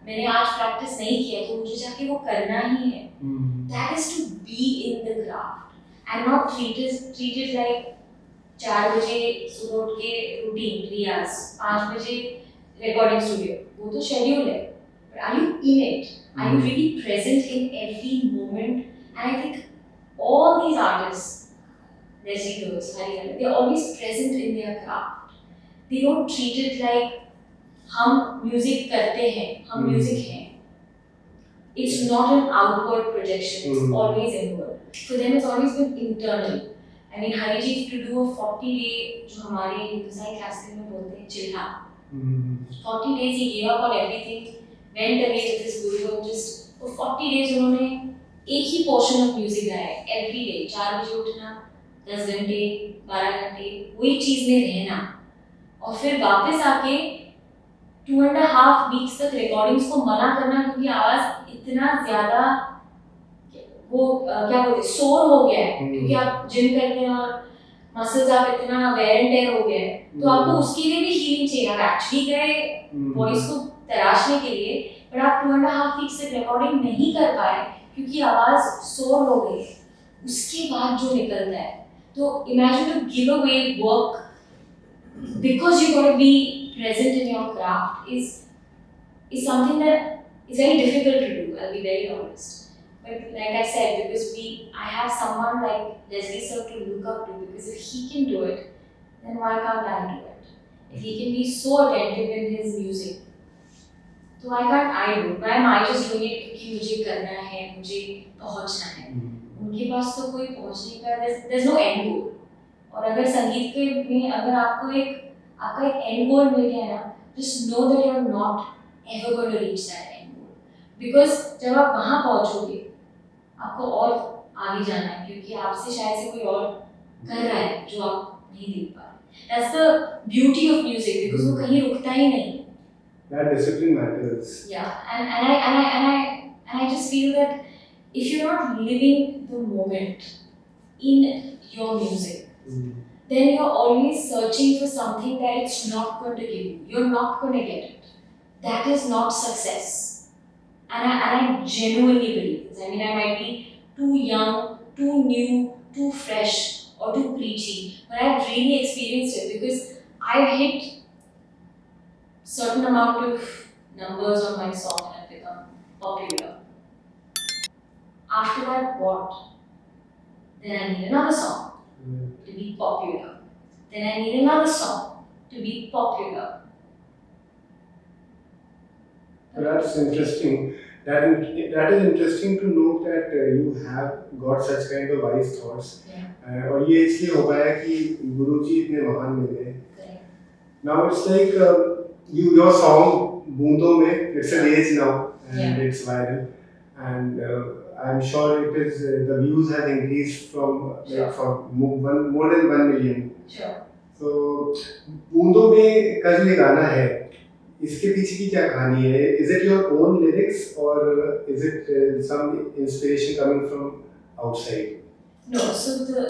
मैंने आज प्रैक्टिस नहीं किया तो मुझे जाके वो करना ही है। That is to be in the craft and not treat it like 4 बजे सुबह उठ के रूटीन रियाज, 5 बजे रिकॉर्डिंग स्टूडियो, वो तो शेड्यूल है, but are you in it? Are you really present in every moment? And I think all these artists, Leslie Lewis, Hariharan, they're always present in their craft. They don't treat it like हम music करते हैं, हम music हैं। It's not an outward projection, it's always inward. For them it's always been internal. I mean, Hari ji to do a 40-day, जो हमारे हिंदुस्तानी classical में बोलते हैं चिल्हा, 40 days he gave up on everything, went away with his guru and just for 40 days उन्होंने एक ही portion of music गाया है, every day, 4 बजे उठना, 10 घंटे, 12 घंटे, वही चीज में रहना, और फिर वापस आके 2.5 weeks तक रिकॉर्डिंग्स को मना करना, क्योंकि आवाज इतना ज्यादा वो क्या बोलते हैं सोर हो गया है, क्योंकि आप जिम करते हैं और मसल्स आप इतना वेयर एंड टेयर हो गए हैं, तो आपको उसके लिए भी हीलिंग चाहिए। आप एक्चुअली गए वॉइस को तराशने के लिए, पर आप 2.5 weeks तक रिकॉर्डिंग नहीं कर पाए क्योंकि आवाज सोर हो गई है। उसके बाद जो निकलता है, तो imagine to give away work because you got to be present in your craft is something that is very difficult to do, I'll be very honest. But like I said, because I have someone like Leslie sir to look up to, because if he can do it, then why can't I do it? If he can be so attentive in his music, तो I do. Why am I just doing it क्योंकि मुझे करना है, मुझे पहुंचना है. उनके पास तो कोई पहुंचने का there's no end goal. और अगर संगीत के में अगर आपका एक end goal मिल गया ना, just know that you're not ever going to reach that end goal. Because जब आप वहाँ पहुंचोगे, आपको और आगे जाना है क्योंकि आपसे शायद से कोई और कर रहा है जो आप नहीं देख पा रहे. That's the beauty of music because वो कहीं रुकता ही नहीं. That discipline matters. Yeah, and I just feel that if you're not living the moment in your music, then you're always searching for something that it's not going to give you. You're not going to get it. That is not success. And I genuinely believe this. I mean, I might be too young, too new, too fresh, or too preachy, but I've really experienced it because I've hit certain amount of numbers on my song and I've become popular. After that, what? Then I need another song to be popular. Then I need another song to be popular. That's interesting. That is interesting to note that you have got such kind of wise thoughts. Yeah. और ये इसलिए हो पाया कि गुरुजी इतने महान मिले. Now it's like your song बूंदों में it's a rage now and it's viral and I'm sure it is the views have increased from from more than 1 million. Sure. So बूंदों में का जो ये गाना है इसके पीछे की क्या कहानी है? Is it your own lyrics or is it some inspiration coming from outside? No, so the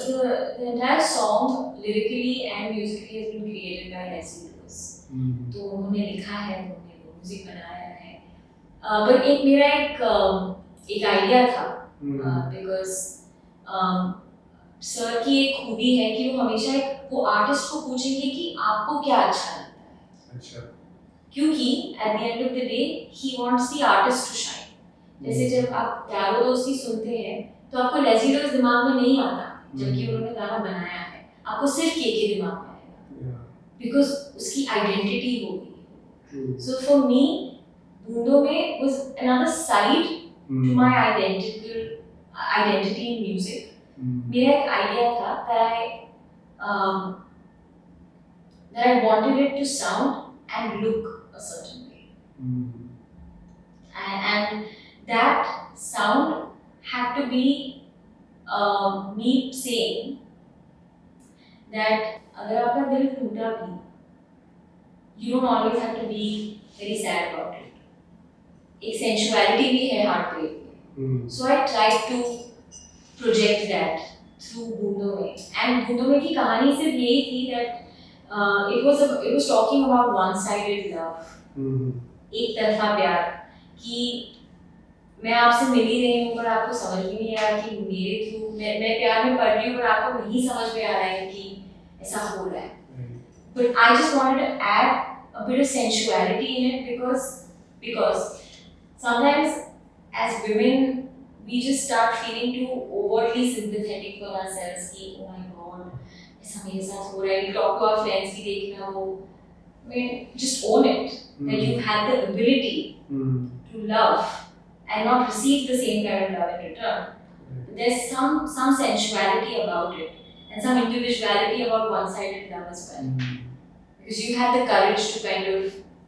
entire song lyrically and musically has been created by Leslie Lewis. तो उन्होंने लिखा है, उन्होंने म्यूजिक बनाया है. पर एक मेरा एक आइडिया था because सर की एक खूबी है कि वो हमेशा वो आर्टिस्ट को पूछेंगे कि आपको क्या अच्छा लगता है. अच्छा. क्योंकि at the end of the day he wants the artist to shine. जैसे जब आप प्यारो दोस्ती सुनते हैं तो आपको लेज़ी लुइस दिमाग में नहीं आता जबकि उन्होंने गाना बनाया है. आपको सिर्फ के दिमाग में आएगा because उसकी आइडेंटिटी होगी. So for me बूंदों में was another side to my identity in music. मेरा एक आइडिया था that I wanted it to sound and look a certain way. And that sound had to be me saying that अगर आपका दिल टूटा भी, you don't always have to be very sad about it. एक sensuality भी है heartbreak में. So I tried to project that through बूंदों में. And बूंदों में की कहानी सिर्फ यही थी that it was talking about one-sided love. एक तरफा प्यार कि मैं आपसे मिल ही रही हूँ पर आपको समझ भी नहीं आ रहा कि मेरे थ्रू मैं प्यार में पड़ रही हूँ पर आपको नहीं समझ में आ रहा है कि ऐसा हो रहा है. But I just wanted to add a bit of sensuality in it because sometimes as women we just start feeling too overtly sympathetic for ourselves कि oh my god ऐसा मेरे साथ हो रहा है. Talk to our friends कि देखना वो, I mean just own it that you had the ability to love and not receive the same kind of love in return. But there's some sensuality about it and some individuality about one-sided love as well. Because you had the courage to kind of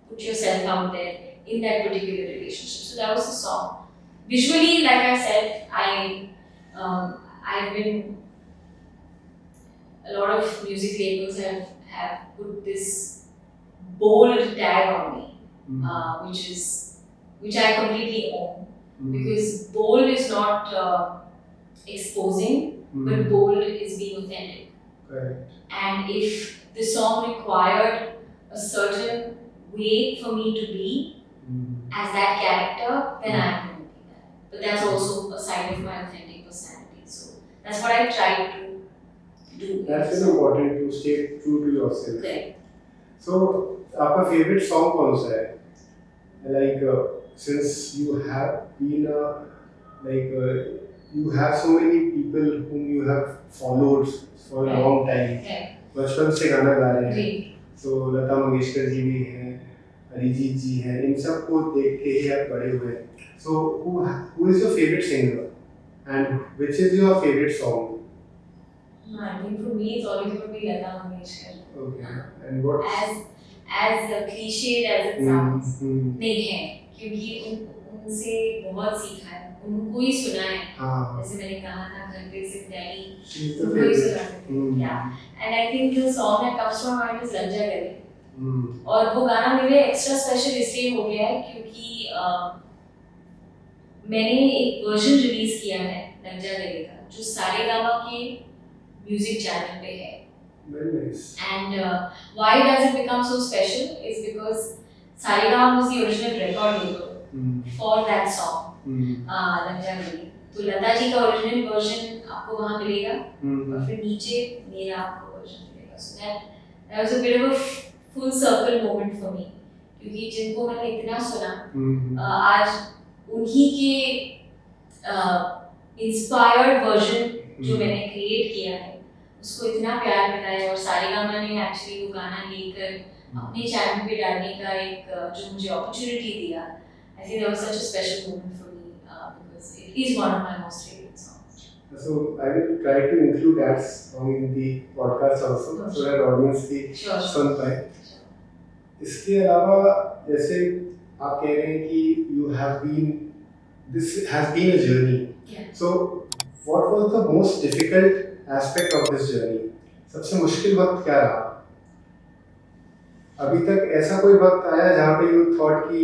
put yourself out there in that particular relationship. So that was the song. Visually, like I said, I've been, a lot of music labels have put this bold tag on me, which I completely own. Because bold is not exposing, but bold is being authentic. Correct. And if the song required a certain way for me to be as that character, then I'm going to be that. But that's also a side of my authentic personality. So that's what I try to do. That's very important to stay true to yourself. Correct. So, आपका favorite song कौन सा है? Like since you have been you have so many people whom you have followed for a long time. बचपन से गाना गा रहे हैं. So लता मंगेशकर जी भी हैं, अरिजीत जी हैं, इन सब को देख के ही आप बड़े हुए हैं. So who is your favorite singer and which is your favorite song? I think for me it's always going to be Lata Mangeshkar. Okay. And what? As cliched as it sounds, नहीं है, क्योंकि उनसे बहुत सीखा है, उनको ही सुना है. जैसे मैंने कहा था घर पे सिर्फ डैडी उनको ही सुना है. Yeah. And I think the song that comes to my mind is लग जा गले. और वो गाना मेरे एक्स्ट्रा स्पेशल इसलिए हो गया है क्योंकि मैंने एक वर्जन रिलीज किया है लग जा गले का जो सारेगामा के म्यूजिक चैनल पे है. Very nice. And why does it become so special is because Saregama was the original record label for that song. लग जा गले. तो लता जी का ओरिजिनल वर्जन आपको वहाँ मिलेगा और फिर नीचे मेरा आपको वर्जन मिलेगा. So that was a bit of a full circle moment for me क्योंकि जिनको मैंने इतना सुना आज उन्हीं के इंस्पायर्ड वर्जन जो मैंने क्रिएट किया है उसको इतना प्यार मिला है. और सारेगामा ने एक्चुअली वो गाना लेकर अपने चैनल पे डालने का एक जो मुझे अपॉर्चुनिटी दिया. आई think that was such a special moment for me because it is one of my most favourite songs. So I will try to include that song in the podcast also so that audience भी सुन पाए. इसके अलावा जैसे आप कह रहे हैं कि you have been, this has been a journey. So what was the most difficult aspect of this journey? सबसे मुश्किल वक्त क्या रहा? अभी तक ऐसा कोई वक्त आया जहाँ पे you thought कि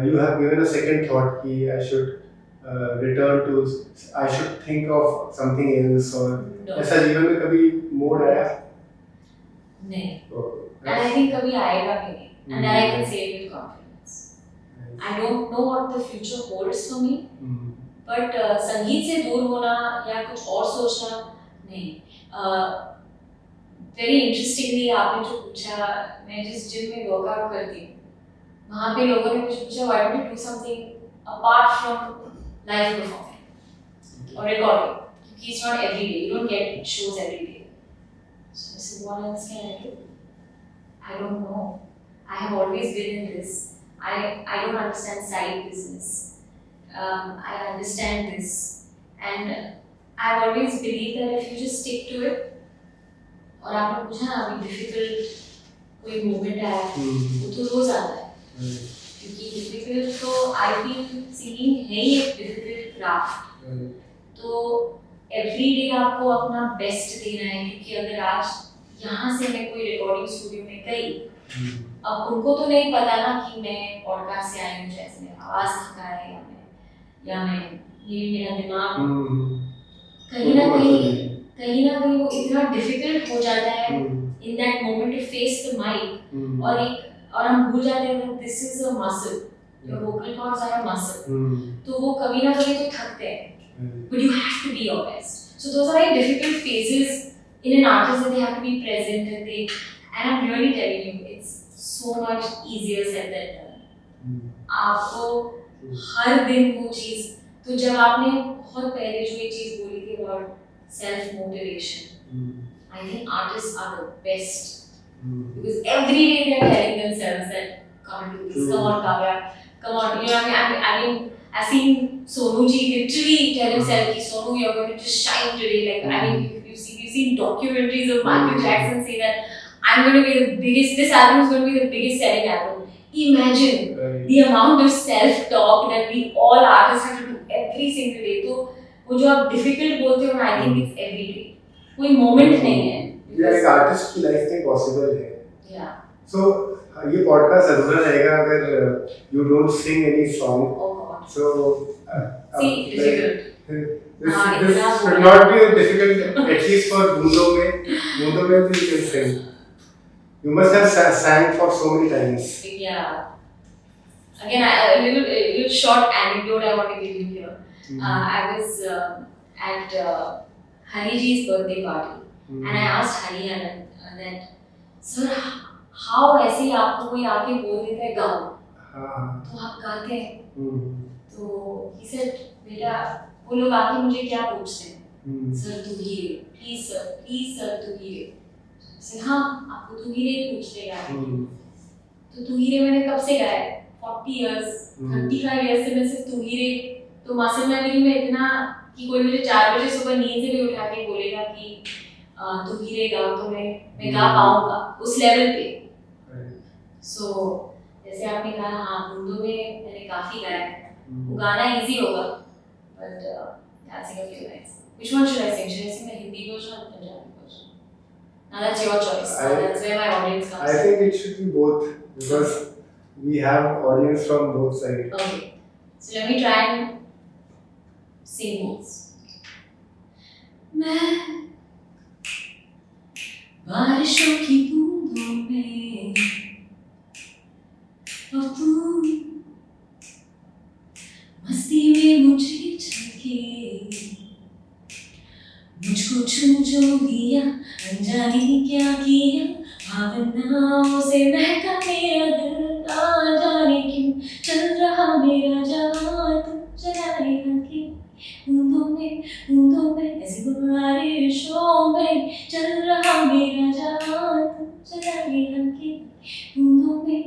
you have given a second thought कि I should return to, I should think of something else or ऐसा जीवन में कभी मोड़ आया? नहीं. And I think कभी आएगा भी नहीं. And that I can say it with confidence. I don't know what the future holds for me. But संगीत से दूर होना या कुछ और सोचना नहीं. Very interestingly आपने जो पूछा, मैं जिस जिम में वर्कआउट करती हूँ वहाँ पे लोगों ने मुझे पूछा why don't you do something apart from live performing or recording क्योंकि it's not every day, you don't get shows every day. So I said what else can I do? I don't know. I have always been in this. I don't understand side business. I understand this, and I've always believed that if you just stick to it, और आपने पूछा ना अभी difficult कोई moment आया, वो तो रोज आता है, क्योंकि difficult तो I feel singing है ही एक difficult craft, तो every day आपको अपना best देना है क्योंकि अगर आज यहाँ से मैं कोई recording studio में गई, अब उनको तो नहीं पता ना कि मैं पॉडकास्ट से आई हूँ जैसे मेरा आवाज थका है या मैं ये मेरा दिमाग कहीं ना कहीं वो इतना डिफिकल्ट हो जाता है in that moment to face the mic और हम भूल जाते हैं that this is a muscle, your vocal cords are a muscle, तो वो कभी ना कभी तो थकते हैं, but you have to be your best. So those are like difficult phases in an artist that they have to be present and I'm really telling you it's so much easier said than done. आपको हर दिन वो चीज़, तो जब आपने बहुत पहले जो ये चीज़ बोली थी about self motivation, I think artists are the best because every day they are telling themselves that come and do this, come on Kavya, come on, you know I mean I've seen Sonu ji literally tell himself कि Sonu you're going to just shine today, like I mean you've seen documentaries of Michael Jackson say that I'm going to be the biggest, this album is going to be the biggest selling album. Imagine the amount of self-talk that we all artists have to do every single day. तो वो जो आप difficult बोलते हो ना, I think it's every day. कोई moment नहीं है. ये एक artist की life में possible है. Yeah. So ये podcast अधूरा रहेगा अगर you don't sing any song. Oh God. So see, difficult. This should not be difficult, at least for बूंदों में भी you can sing. You must have sang for so many times. Yeah. Again, a little short anecdote I want to give you here. I was at Hari ji's birthday party, and I asked Hari that, sir, how ऐसे आपको कोई आके बोल देता है गाओ, तो आप गाते हैं? तो he said, बेटा वो लोग आके मुझे क्या पूछते हैं? सर तू हीरे, प्लीज सर तू हीरे. हाँ आपको तो हीरे पूछते हैं. तो तू ही रे मैंने कब से गाया है 40 इयर्स 35 इयर्स से मैं सिर्फ तू ही रे। तो मसल मेमोरी में इतना कि कोई मुझे 4 बजे सुबह नींद से भी उठा के बोलेगा कि तू ही रे गा तो मैं गा पाऊंगा उस लेवल पे। सो जैसे आपने कहा हाँ बूंदों में मैंने काफी गाया है, वो गाना इजी होगा but that's a few lines. Which one should I sing? Should I sing the Hindi version or the Punjabi version? Now that's your choice. That's where my audience comes. I think it should be both because we have audience from both sides. Okay, so let me try and sing both. मैं बारिशों की बूंदों में और तू मस्ती में मुझे झलके मुझको छू जो दिया अनजाने क्या किया भावनाओं से महका मेरा दिल ना जाने क्यों चल रहा मेरा जहां तू चलाए हल्के बूंदों में ऐसी बारिशों में चल रहा मेरा जहां तू चलाए हल्के बूंदों में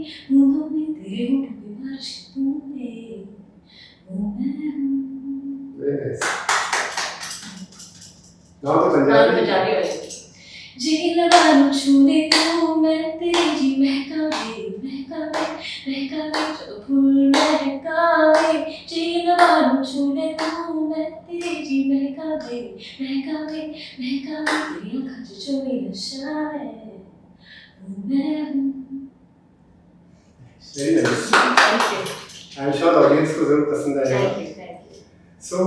तेरे होठों पे बारिश की बूंदें वो मैं हूँ। Very nice. Now the Punjabi. वाली जी लगानु छूने तो मैं तेरी जी महकावे जो फूल महकावे जी लगानु छूने तो मैं तेरी जी महकावे तेरी आँखों से जो मेरा नशा है वो मैं हूँ। Very nice. Thank you. I'm sure the audience को जरूर पसंद आएगा. Thank you. So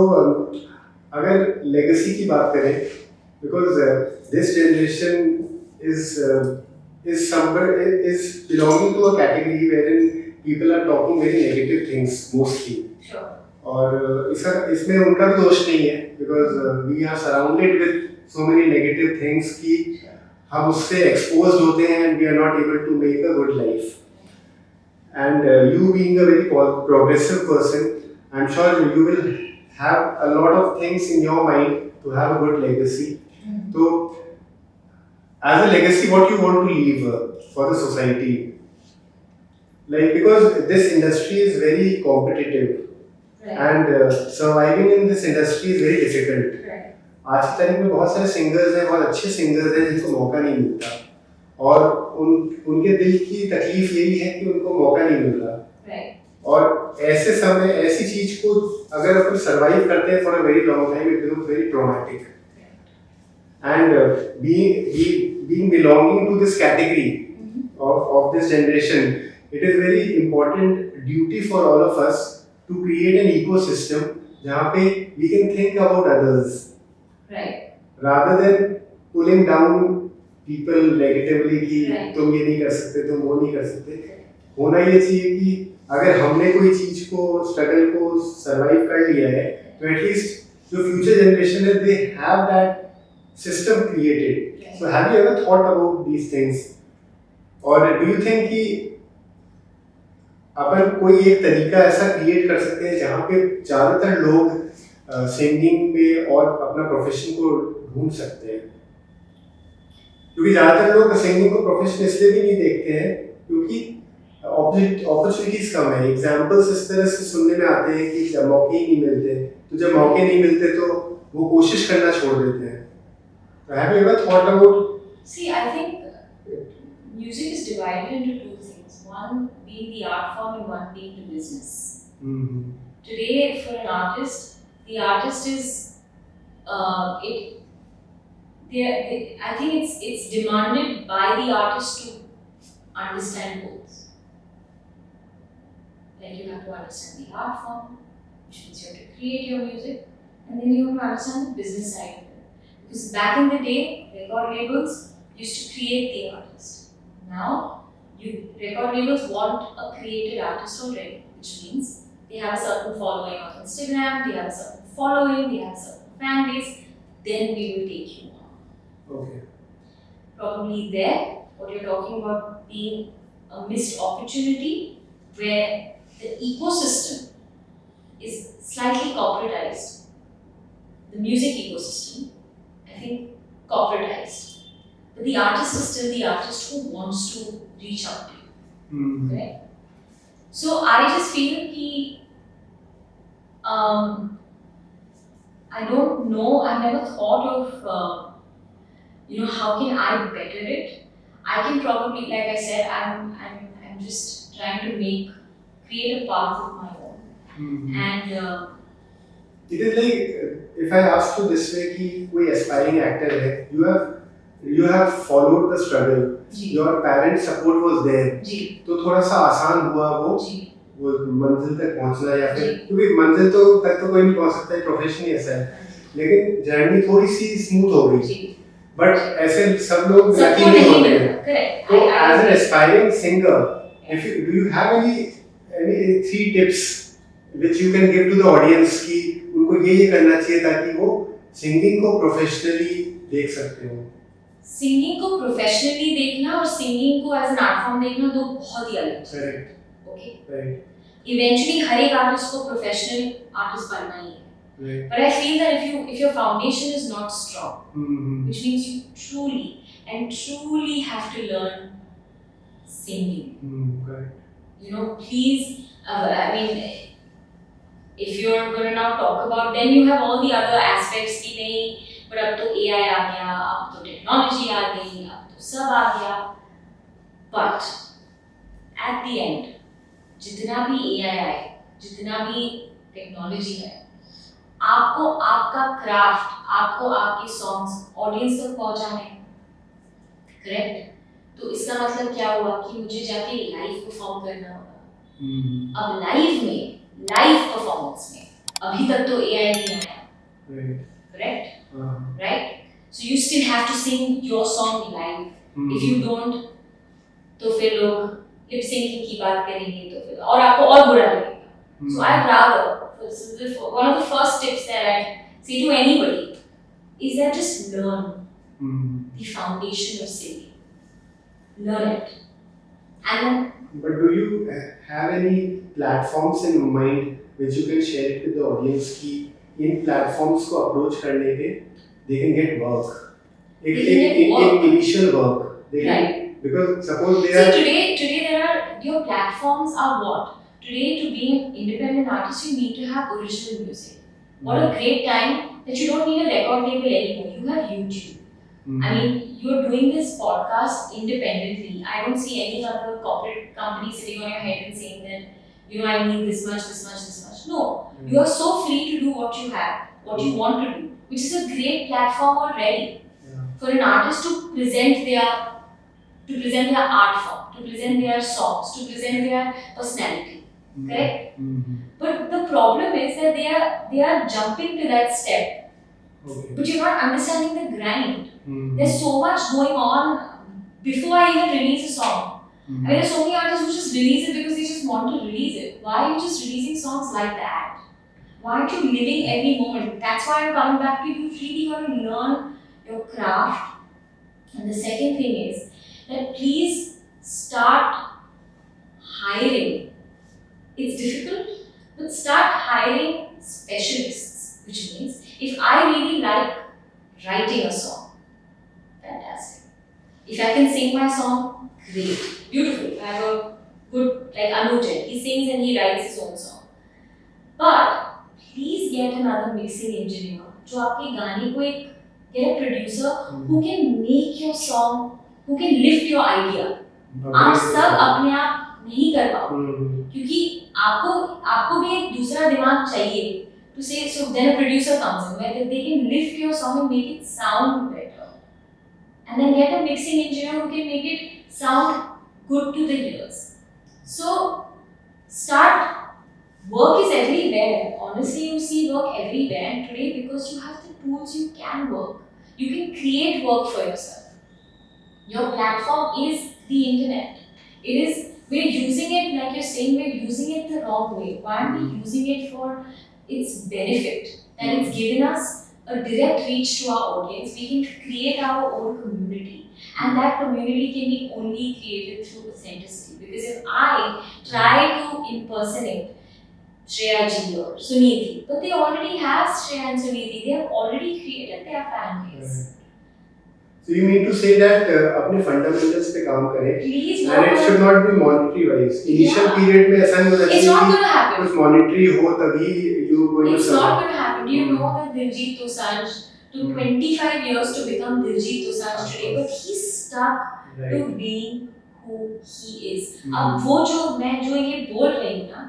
अगर legacy की बात करें, because this generation is belonging to a category wherein people are talking very negative things mostly. Sure. और इसमें उनका भी दोष नहीं है because we are surrounded with so many negative things कि हम उससे exposed होते हैं and we are not able to make a good life. And you being a very progressive person, I'm sure you will have a lot of things in your mind to have a good legacy. So, as a legacy, what you want to leave for the society? Like, because this industry is very competitive, Right. and surviving in this industry is very difficult. Right. आज की तारीख में बहुत सारे singers हैं, बहुत अच्छे singers हैं जिनको मौका नहीं मिलता और उनके दिल की तकलीफ यही है कि उनको मौका नहीं मिल रहा। Right. और ऐसे समय ऐसी चीज को अगर अपन सर्वाइव करते हैं for a very long time, it becomes very traumatic. And being belonging to this category of this generation, it is very important duty for all of us to create an ecosystem जहाँ पे we can think about others, Right. rather than pulling down people negatively कि Right. तुम ये नहीं कर सकते, तुम वो नहीं कर सकते। होना ये चाहिए कि अगर हमने कोई चीज को स्ट्रगल को सरवाइव कर लिया है तो एटलीस्ट जो फ्यूचर जनरेशन है they have that system created. Yes. So have you ever thought about these things? Or do you think कि अपन कोई एक तरीका ऐसा क्रिएट कर सकते हैं जहाँ पे ज़्यादातर लोग सिंगिंग में और अपना प्रोफेशन को ढूंढ सकते हैं? क्योंकि ज़्यादातर लोग सिंगिंग को प्रोफेशन इसलिए भी नहीं देखते हैं क्योंकि अपॉर्चुनिटीज कम है। एग्जाम्पल्स इस तरह से सुनने में आते हैं कि जब मौके ही नहीं मिलते, तो जब मौके नहीं मिलते तो वो कोशिश करना छोड़ देते हैं। So have you ever thought about? See, I think music is divided into two things. One being the art form and one being the business. Today, for an artist, the artist is I think it's demanded by the artist to understand both. Like you have to understand the art form, which means you have to create your music, and then you have to understand the business side of it. Because back in the day, record labels used to create the artist. Now, record labels want a created artist already, which means they have a certain following on Instagram, they have a certain following, they have a certain fan base, then we will take you on. Okay. Probably there, what you're talking about being a missed opportunity where the ecosystem is slightly corporatized. The music ecosystem, I think, corporatized. But the artist is still the artist who wants to reach out to you. Correct? So I just feel I don't know, I've never thought of how can I better it. I can probably, like I said, I'm just trying to create a path of my own. And it is like if I ask you this way कि कोई aspiring actor है, you have followed the struggle, your parent support was there, तो थोड़ा सा आसान हुआ वो मंजिल तक पहुंचना, या फिर क्योंकि मंजिल तक तो कोई नहीं पहुंच सकता है, प्रोफेशन ही ऐसा है, लेकिन जर्नी थोड़ी सी स्मूथ हो गई, बट ऐसे सब लोग लकी नहीं होते हैं. तो as an aspiring singer, do you have any 3 tips which you can give to the audience कि उनको ये करना चाहिए ताकि वो सिंगिंग को प्रोफेशनली देख सकते हो? सिंगिंग को प्रोफेशनली देखना और सिंगिंग को एज एन आर्ट फॉर्म देखना दो बहुत ही अलग चीज़ है. ओके, इवेंचुअली हर एक आर्टिस्ट को प्रोफेशनल आर्टिस्ट बनना ही है. But I feel that if your foundation is not strong, which means you truly have to learn singing. Please, I mean, if you're going to now talk about, then you have all the other aspects कि नहीं, but अब तो AI आ गया, अब तो technology आ गई, अब तो सब आ गया. But at the end, जितना भी AI आए, जितना भी technology है, आपको आपका क्राफ्ट, आपको आपके सॉन्ग्स ऑडियंस तक पहुंचाने हैं. करेक्ट? तो इसका मतलब क्या हुआ कि मुझे जाके लाइव परफॉर्म करना होगा. अब लाइव परफॉर्मेंस में अभी तक तो एआई नहीं आया. Correct? Right? So you still have to sing your song live. If you don't, तो फिर लोग लिप सिंकिंग की बात करेंगे, तो फिर और आपको और बुरा लगेगा. So I'd rather, one of the first tips that I say to anybody is that just learn the foundation of singing. Learn it. And then, but do you have any platforms in mind which you can share it with the audience कि इन platforms को approach करने पे they can get work? Initial work. Right. Because suppose they are. Today your platforms are what? Today, to be an independent artist, you need to have original music. What a great time that you don't need a record label anymore. You have YouTube. I mean, you're doing this podcast independently. I don't see any other corporate company sitting on your head and saying that, I need this much. No, you are so free to do what you have, what you want to do, which is a great platform already for an artist to present their art form, to present their songs, to present their personality. Correct? But the problem is that they are jumping to that step, but you're not understanding the grind. There's so much going on before I even release a song. I mean, there's so many artists who just release it because they just want to release it. Why are you just releasing songs like that? Why aren't you living every moment? That's why I'm coming back to you really got to learn your craft. And the second thing is that please start hiring. It's difficult, but start hiring specialists, which means if I really like writing a song, fantastic. If I can sing my song, great, beautiful. I have a good, like Anuj, he sings and he writes his own song. But please get another mixing engineer, जो आपके गाने को get a producer who can make your song, who can lift your idea. आप सब अपने आप नहीं कर पाओगे, क्योंकि आपको भी एक दूसरा दिमाग चाहिए to say. So then a producer comes in where they can lift your song and make it sound better, and then get a mixing engineer who can make it sound good to the ears. So work is everywhere. Honestly, you see work everywhere, and today because you have the tools, you can work. You can create work for yourself. Your platform is the internet. We're using it, like you're saying, we're using it the wrong way. Why aren't we using it for its benefit? That it's given us a direct reach to our audience. We can create our own community. And that community can be only created through authenticity. Because if I try to impersonate Shreya Ji or Sunidhi, but they already have Shreya and Sunidhi, they have already created their fan base. So you mean to say that अपने fundamentals पे काम करें Please and it should not be monetary wise. Initial Yeah. period में ऐसा नहीं होना It's not चाहिए going to कि happen. कुछ monetary हो तभी you going to It's survive. not going to happen. Do you know that Diljit Dosanjh took 25 years to become Diljit Dosanjh today, but he's stuck to Right. being who he is. अब वो जो मैं जो ये बोल रही हूँ ना,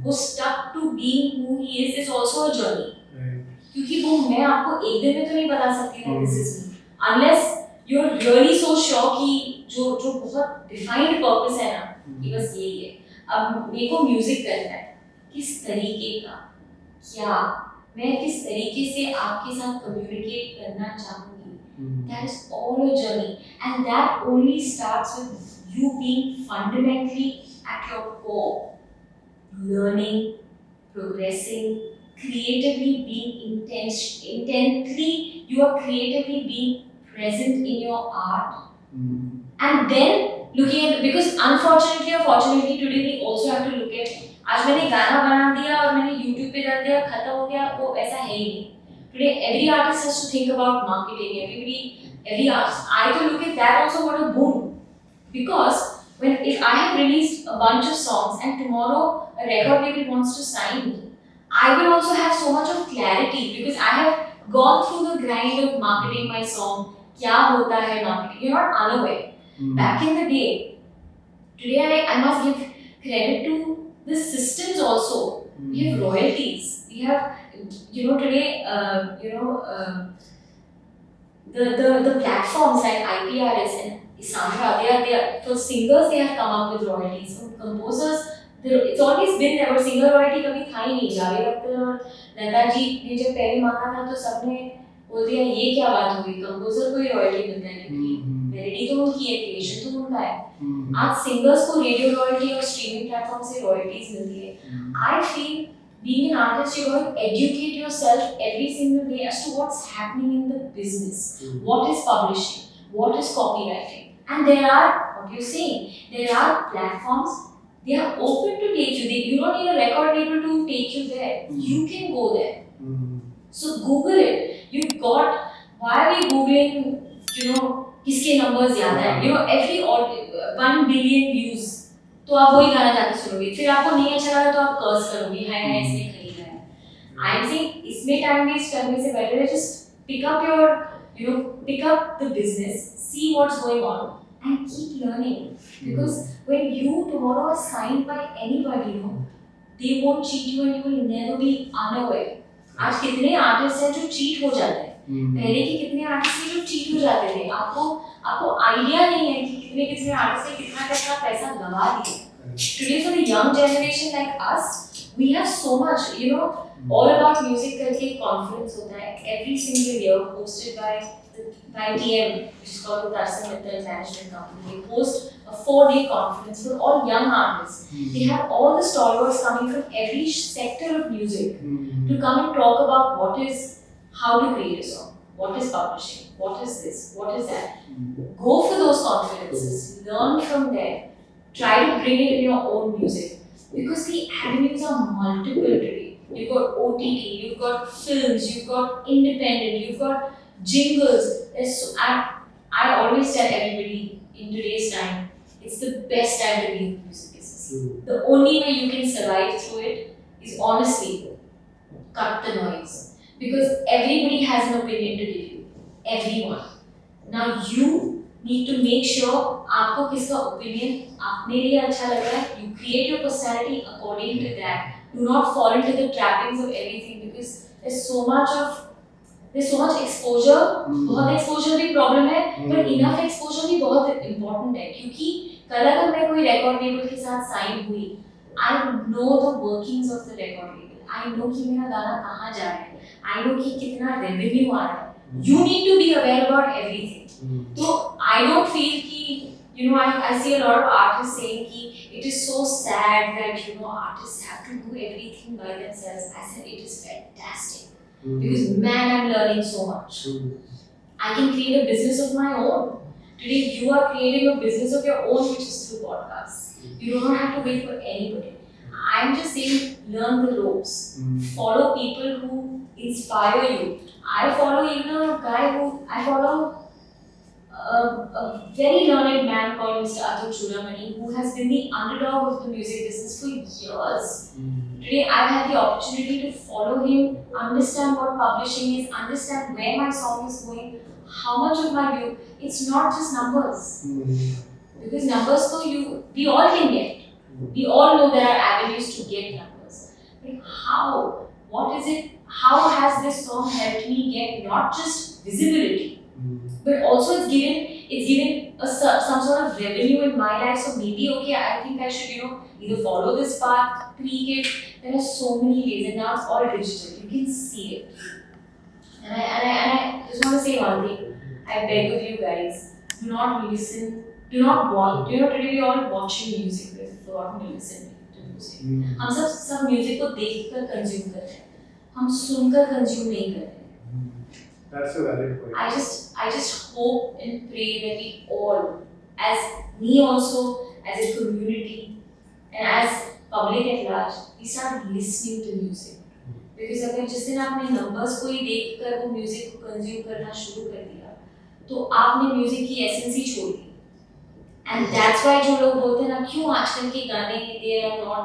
वो stuck to being who he is also a journey. Right. क्योंकि वो मैं आपको एक दिन में तो नहीं बता सकती ना this is me. Unless you're really so sure कि जो बहुत defined purpose है ना, कि बस यही है. अब मेरे को म्यूजिक करना है, किस तरीके का, क्या मैं किस तरीके से आपके साथ कम्युनिकेट करना चाहूँगी. That is all a journey, and that only starts with you being fundamentally at your core, learning, progressing, creatively being intently. You are creatively being present in your art, and then looking at, because unfortunately or fortunately today we also have to look at, आज मैंने गाना बना दिया और मैंने YouTube पे डाल दिया, खत्म हो गया, वो ऐसा है ही नहीं. Today every artist has to think about marketing. Every artist, I to look at that also what a boom, because if I have released a bunch of songs and tomorrow a record label wants to sign me, I will also have so much of clarity because I have gone through the grind of marketing my song. क्या होता है marketing? You're not unaware. Back in the day, today I must give credit to the systems also. We have royalties. We have, today, the platforms like IPRS and Isandra, they are for singers they have come up with royalties. For composers, it's always been there, but singer royalty कभी था ही नहीं. जावेद अख्तर और लता जी ने जब पहले मांगा था तो सबने बोल दिया ये क्या बात हो गई, कंपोजर को ही रॉयल्टी मिलता है क्योंकि मेलोडी तो उनकी है, क्रिएशन तो उनका है. आज सिंगर्स को रेडियो रॉयल्टी और स्ट्रीमिंग प्लेटफॉर्म से रॉयल्टीज मिलती है. I feel being an artist, you got to educate yourself every single day as to what's happening in the business. What is publishing? What is copywriting? And there are, what you're saying, there are platforms, they are open to take you. You don't need a record label to take you there. You can go there. So Google it. You've got, why are we Googling, किसके numbers ज़्यादा है? Every 1 billion views. तो आप वही गाना जाके सुनोगे, फिर आपको नहीं अच्छा लगा तो आप कर्स करोगे, हाय हाय इसने खरीदा है. आई एम सेइंग इसमें टाइम वेस्ट करने से बेटर है just pick up the business, see what's going on and keep learning, because when you tomorrow are signed by anybody, they won't cheat you and you will never be unaware. आज कितने artist हैं जो cheat हो जाते हैं, पहले के कितने आर्टिस्ट हैं जो चीट हो जाते थे. आपको आइडिया नहीं है कि कितने आर्टिस्ट ने कितना पैसा गवा दिया. Today for the young generation like us, we have so much, all about music करके conference होता है every single year hosted by TM, which is called the Tarsan Mittal Management Company. They host a 4-day conference for all young artists. They have all the stalwarts coming from every sector of music to come and talk about how to create a song, what is publishing, what is this, what is that. Go for those conferences, learn from there, try to bring it in your own music, because the avenues are multiple today. You've got OTT, you've got films, you've got independent, you've got jingles. I always tell everybody in today's time, it's the best time to be in the music business. The only way you can survive through it is honestly cut the noise, because everybody has an opinion to give you. Everyone. Now you need to make sure आपको किसका opinion अपने लिए अच्छा लग रहा है. You create your personality according to that. Do not fall into the trappings of everything, because there's so much exposure. बहुत exposure भी problem है, but enough exposure भी बहुत important है, क्योंकि कल अगर मैं कोई record label के साथ sign हुई, I know the workings of the record label. I know कि मेरा गाना कहाँ जा रहा है. I know कि कितना revenue आ रहा है. You need to be aware about everything. So I don't feel कि I see a lot of artists saying कि it is so sad that artists have to do everything by themselves. I said it is fantastic, because man, I'm learning so much. I can create a business of my own. Today you are creating a business of your own, which is through podcasts. You do not have to wait for anybody. I'm just saying, learn the ropes. Follow people who inspire you. I follow even a guy who a very learned man called Mr. Atul Churamani, who has been the underdog of the music business for years. Today, I've had the opportunity to follow him, understand what publishing is, understand where my song is going, how much of my view. It's not just numbers. Because numbers, so we all can get. We all know there are avenues to get numbers. But how? What is it? How has this song helped me get not just visibility, but also it's given some sort of revenue in my life. So maybe okay, I think I should either follow this path, tweak it. There are so many ways, and now it's all digital. You can see it. And I just want to say one thing. I beg of you guys, do not listen. Do not watch. Today we all watching music. We have forgotten to listen to music. हम सब music को देखकर consume कर रहे हैं. हम सुनकर consume नहीं कर रहे हैं. That's a valid point. I just hope and pray that we all, as me also, as a community, and as public at large, we start listening to music. Because अगर जिस दिन आपने numbers को ही देखकर वो music को consume करना शुरू कर दिया, तो आपने music की essence ही छोड़ दी. And that's why जो लोग बोलते हैं ना क्यों आजकल के गाने they are not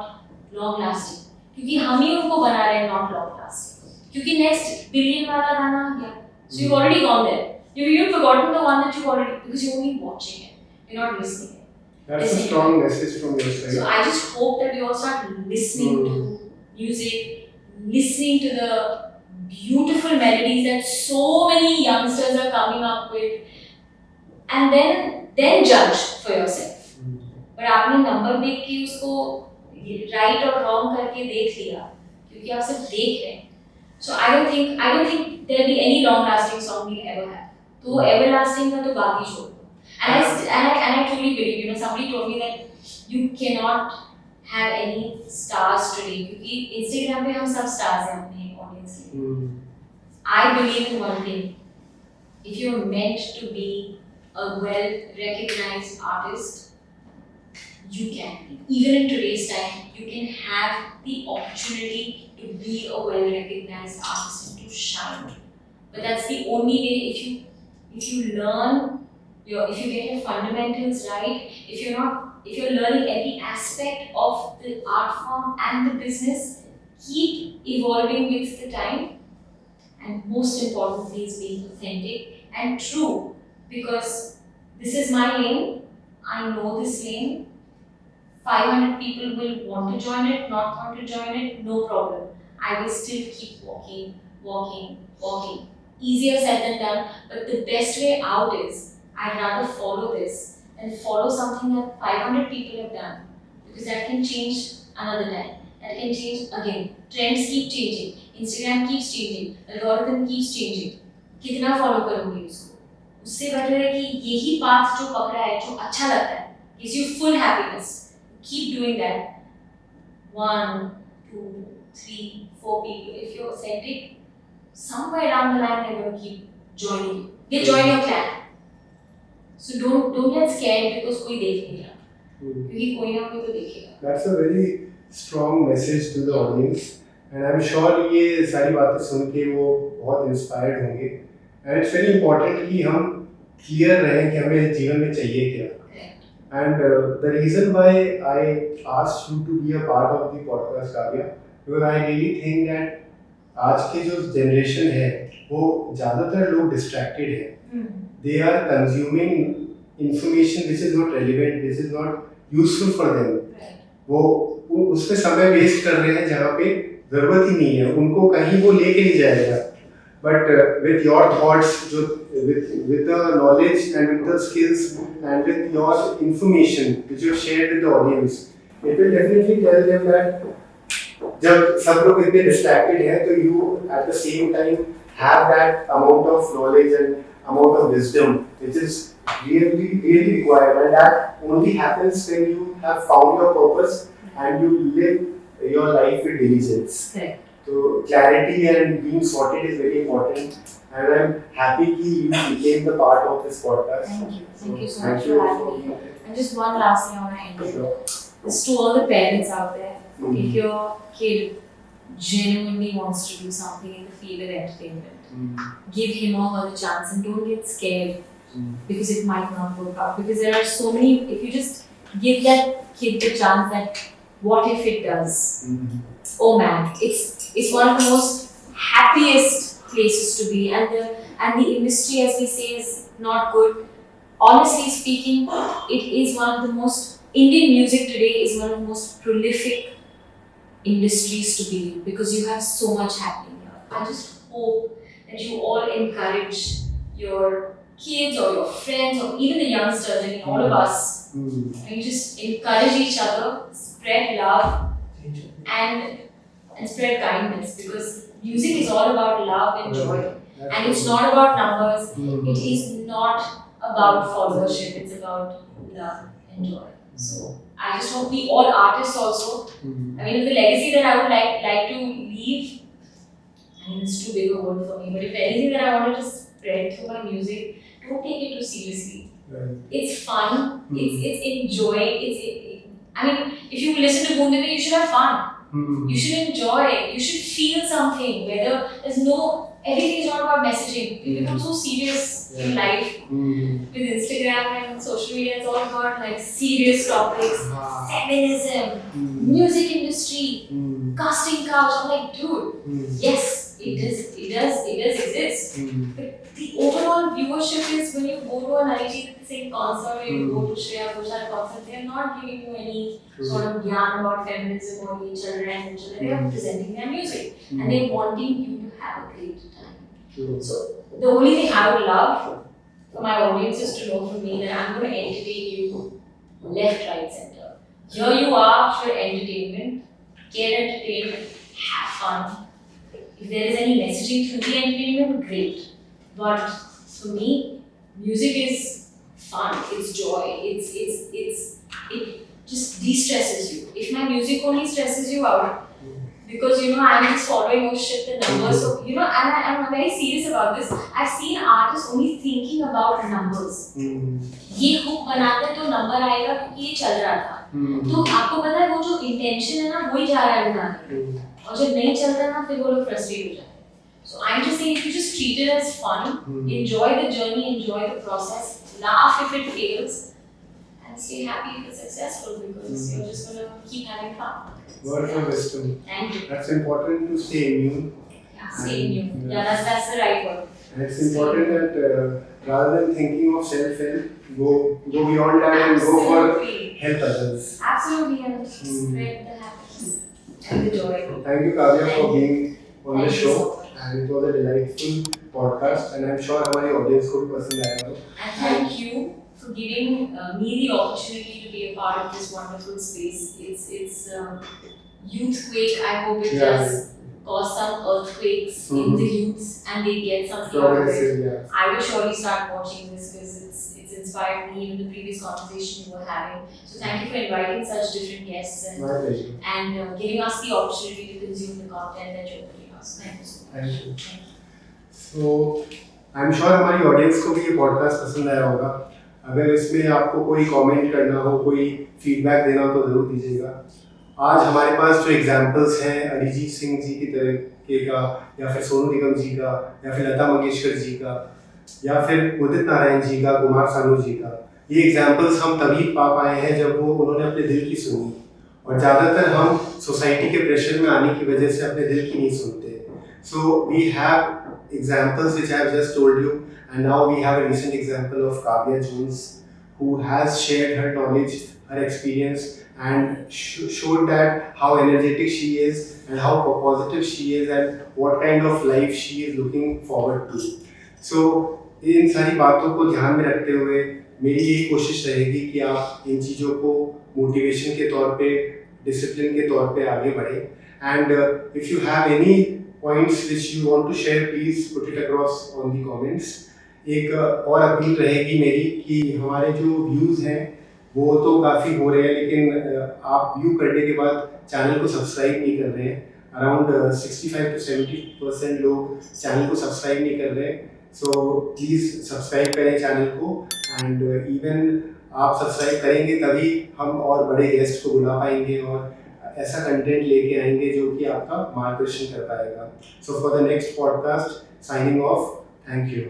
long lasting, क्योंकि हम ही उनको बना रहे हैं not long lasting. क्योंकि next billion वाला गाना आ गया. So you've already gone there. You've forgotten the one that you've already, because you're only watching it. You're not listening it. That's a strong message from your side. So I just hope that we all start listening to music, listening to the beautiful melodies that so many youngsters are coming up with, and then judge for yourself. But आपने number देख के उसको right और wrong करके देख लिया, क्योंकि आप सिर्फ देख रहे हैं. So I don't think there'll be any long-lasting song we'll ever have. तो everlasting का तो बात ही छोड़ दो. And I truly believe, somebody told me that you cannot have any stars today, क्योंकि Instagram पे हम सब stars हैं अपने audience के लिए. I believe in one thing. If you're meant to be a well-recognized artist, you can be. Even in today's time, you can have the opportunity to be a well-recognized artist and to shine. But that's the only way. If you learn if you get your fundamentals right, if you're learning every aspect of the art form and the business, keep evolving with the time, and most importantly is being authentic and true, because this is my lane. I know this lane. 500 people will want to join it, not want to join it, no problem. I will still keep walking. Easier said than done, but the best way out is I'd rather follow this and follow something that 500 people have done, because that can change another time. That can change again. Trends keep changing. Instagram keeps changing. Algorithm keeps changing. कितना follow करोगे उसको? उससे better है कि यही path जो पकड़ा है, जो अच्छा लगता है, gives you full happiness. Keep doing that. 1, 2, 3, 4 people. If you're authentic, somewhere down the line they're going to keep joining you. They join your clan. So don't get scared because कोई देख नहीं रहा. क्योंकि कोई ना कोई तो देखेगा. That's a very strong message to the audience, and I'm sure ये सारी बातें सुन के वो बहुत inspired होंगे. And it's very important कि हम clear रहें कि हमें जीवन में चाहिए क्या. And the reason why I asked you to be a part of the podcast, Kavya, because I really think that आज के जो generation है वो ज़्यादातर लोग distracted हैं. They are consuming information which is not relevant, which is not useful for them. वो उसमें समय waste कर रहे हैं जहाँ पे ज़रूरत ही नहीं है. उनको कहीं वो लेके नहीं जाएगा. But with your thoughts, with the knowledge and with the skills and with your information which you have shared with the audience, it will definitely tell them that जब सब लोग इतने distracted हैं तो you at the same time have that amount of knowledge and amount of wisdom which is really required, and that only happens when you have found your purpose and you live your life with diligence. Correct. So clarity and being sorted is very important, and I'm happy that you became the part of this podcast. Thank you so much for having me. And just one last thing I want to end with. Sure. This to all the parents out there. If your kid genuinely wants to do something in the field of entertainment, give him or her the chance, and don't get scared. because it might not work out. Because there are so many, if you just give that kid the chance that what if it does? Oh man, it's one of the most happiest places to be, and the industry, as we say, is not good. Honestly speaking, it is one of the most Indian music today is one of the most prolific industries to be in because you have so much happening here. I just hope that you all encourage your kids or your friends or even the youngsters, I mean all of us, and you just encourage each other, spread love and spread kindness, because music is all about love and joy. And it's not about numbers, it is not about followership, it's about love and joy. So I just hope we all artists also, I mean the legacy that I would like to leave, I mean it's too big a word for me, but if anything that I wanted to spread through my music, don't take it too seriously. It's fun, it's enjoy, I mean if you listen to Boondani, you should have fun. You should enjoy, you should feel something, whether there's no, everything is not about messaging. We become so serious in life with Instagram and social media, it's all about like serious topics, feminism, music industry, casting couch. I'm like, dude, yes, it does exist. But the overall viewership is when you go to an Arijit Singh concert or you go to Shreya Ghoshal concert, they are not giving you any sort of gyan about feminism or each other and each other. They are presenting their music and they are wanting you to have a great time. So the only thing I would love for my audience is to know from me that I'm going to entertain you left, right, center. Here you are for entertainment, get entertained, have fun. If there is any messaging through the entertainment, great. But for me, music is fun, it's joy, it just de-stresses you. If my music only stresses you out, because I'm just following oh shit the numbers, so and I'm very serious about this. I've seen artists only thinking about numbers. ये hook बनाते हैं तो number आएगा क्योंकि ये चल रहा था. तो आपको पता है वो जो intention है ना वही जा रहा है बनाने. और जब नहीं चल रहा ना फिर वो लोग frustrate हो जाते हैं. So I'm just saying if you just treat it as fun, enjoy the journey, enjoy the process, laugh if it fails, and stay happy if it's successful, because you're just gonna keep having fun. Words of wisdom. Thank you. That's important to stay immune. Yeah, stay immune. Yeah, that's the right word. And it's important that rather than thinking of self-help, go beyond that and go for help others. Absolutely, and spread the happiness and the joy. Thank you, Kavya, for being on the Thank you show. so much. And it was a delightful podcast, and I'm sure हमारी audience को भी पसंद आएगा. And thank you for giving me the opportunity to be a part of this wonderful space. It's youthquake. I hope it does cause some earthquakes in the youths and they get something out of it. I will surely start watching this because it's inspired me in the previous conversation we were having. So thank you for inviting such different guests and giving us the opportunity to consume the content that you're putting us. Thank you so much. Thank you. So I'm sure हमारी audience को भी ये podcast पसंद आया होगा. अगर इसमें आपको कोई comment करना हो, कोई feedback देना हो तो ज़रूर दीजिएगा. आज हमारे पास जो एग्जाम्पल्स हैं अरिजीत सिंह जी की तरह का, या फिर सोनू निगम जी का, या फिर लता मंगेशकर जी का, या फिर उदित नारायण जी का, कुमार सानू जी का, ये एग्जाम्पल्स हम तभी पा पाए हैं जब उन्होंने अपने दिल की सुनी. और ज़्यादातर हम सोसाइटी के प्रेशर में आने की वजह से अपने दिल की नहीं सुनते. So we have examples which I have just told you, and now we have a recent example of Kavya Jones who has shared her knowledge, her experience, and showed that how energetic she is and how positive she is and what kind of life she is looking forward to. So इन सारी बातों को ध्यान में रखते हुए मेरी यही कोशिश रहेगी कि आप इन चीज़ों को मोटिवेशन के तौर पे, डिसिप्लिन के तौर पे आगे बढ़ें. And if you have any points which you want to share, please put it across on the comments. एक और अपील रहेगी मेरी कि हमारे जो व्यूज़ हैं वो तो काफ़ी हो रहे हैं, लेकिन आप व्यू करने के बाद चैनल को सब्सक्राइब नहीं कर रहे हैं. अराउंड 65 to 70% लोग चैनल को सब्सक्राइब नहीं कर रहे हैं. सो प्लीज़ सब्सक्राइब करें चैनल को, एंड इवन आप सब्सक्राइब करेंगे तभी हम और बड़े गेस्ट को बुला पाएंगे और ऐसा कंटेंट लेके आएंगे जो कि आपका मार्गदर्शन कर पाएगा. So for the next podcast, signing off. Thank you.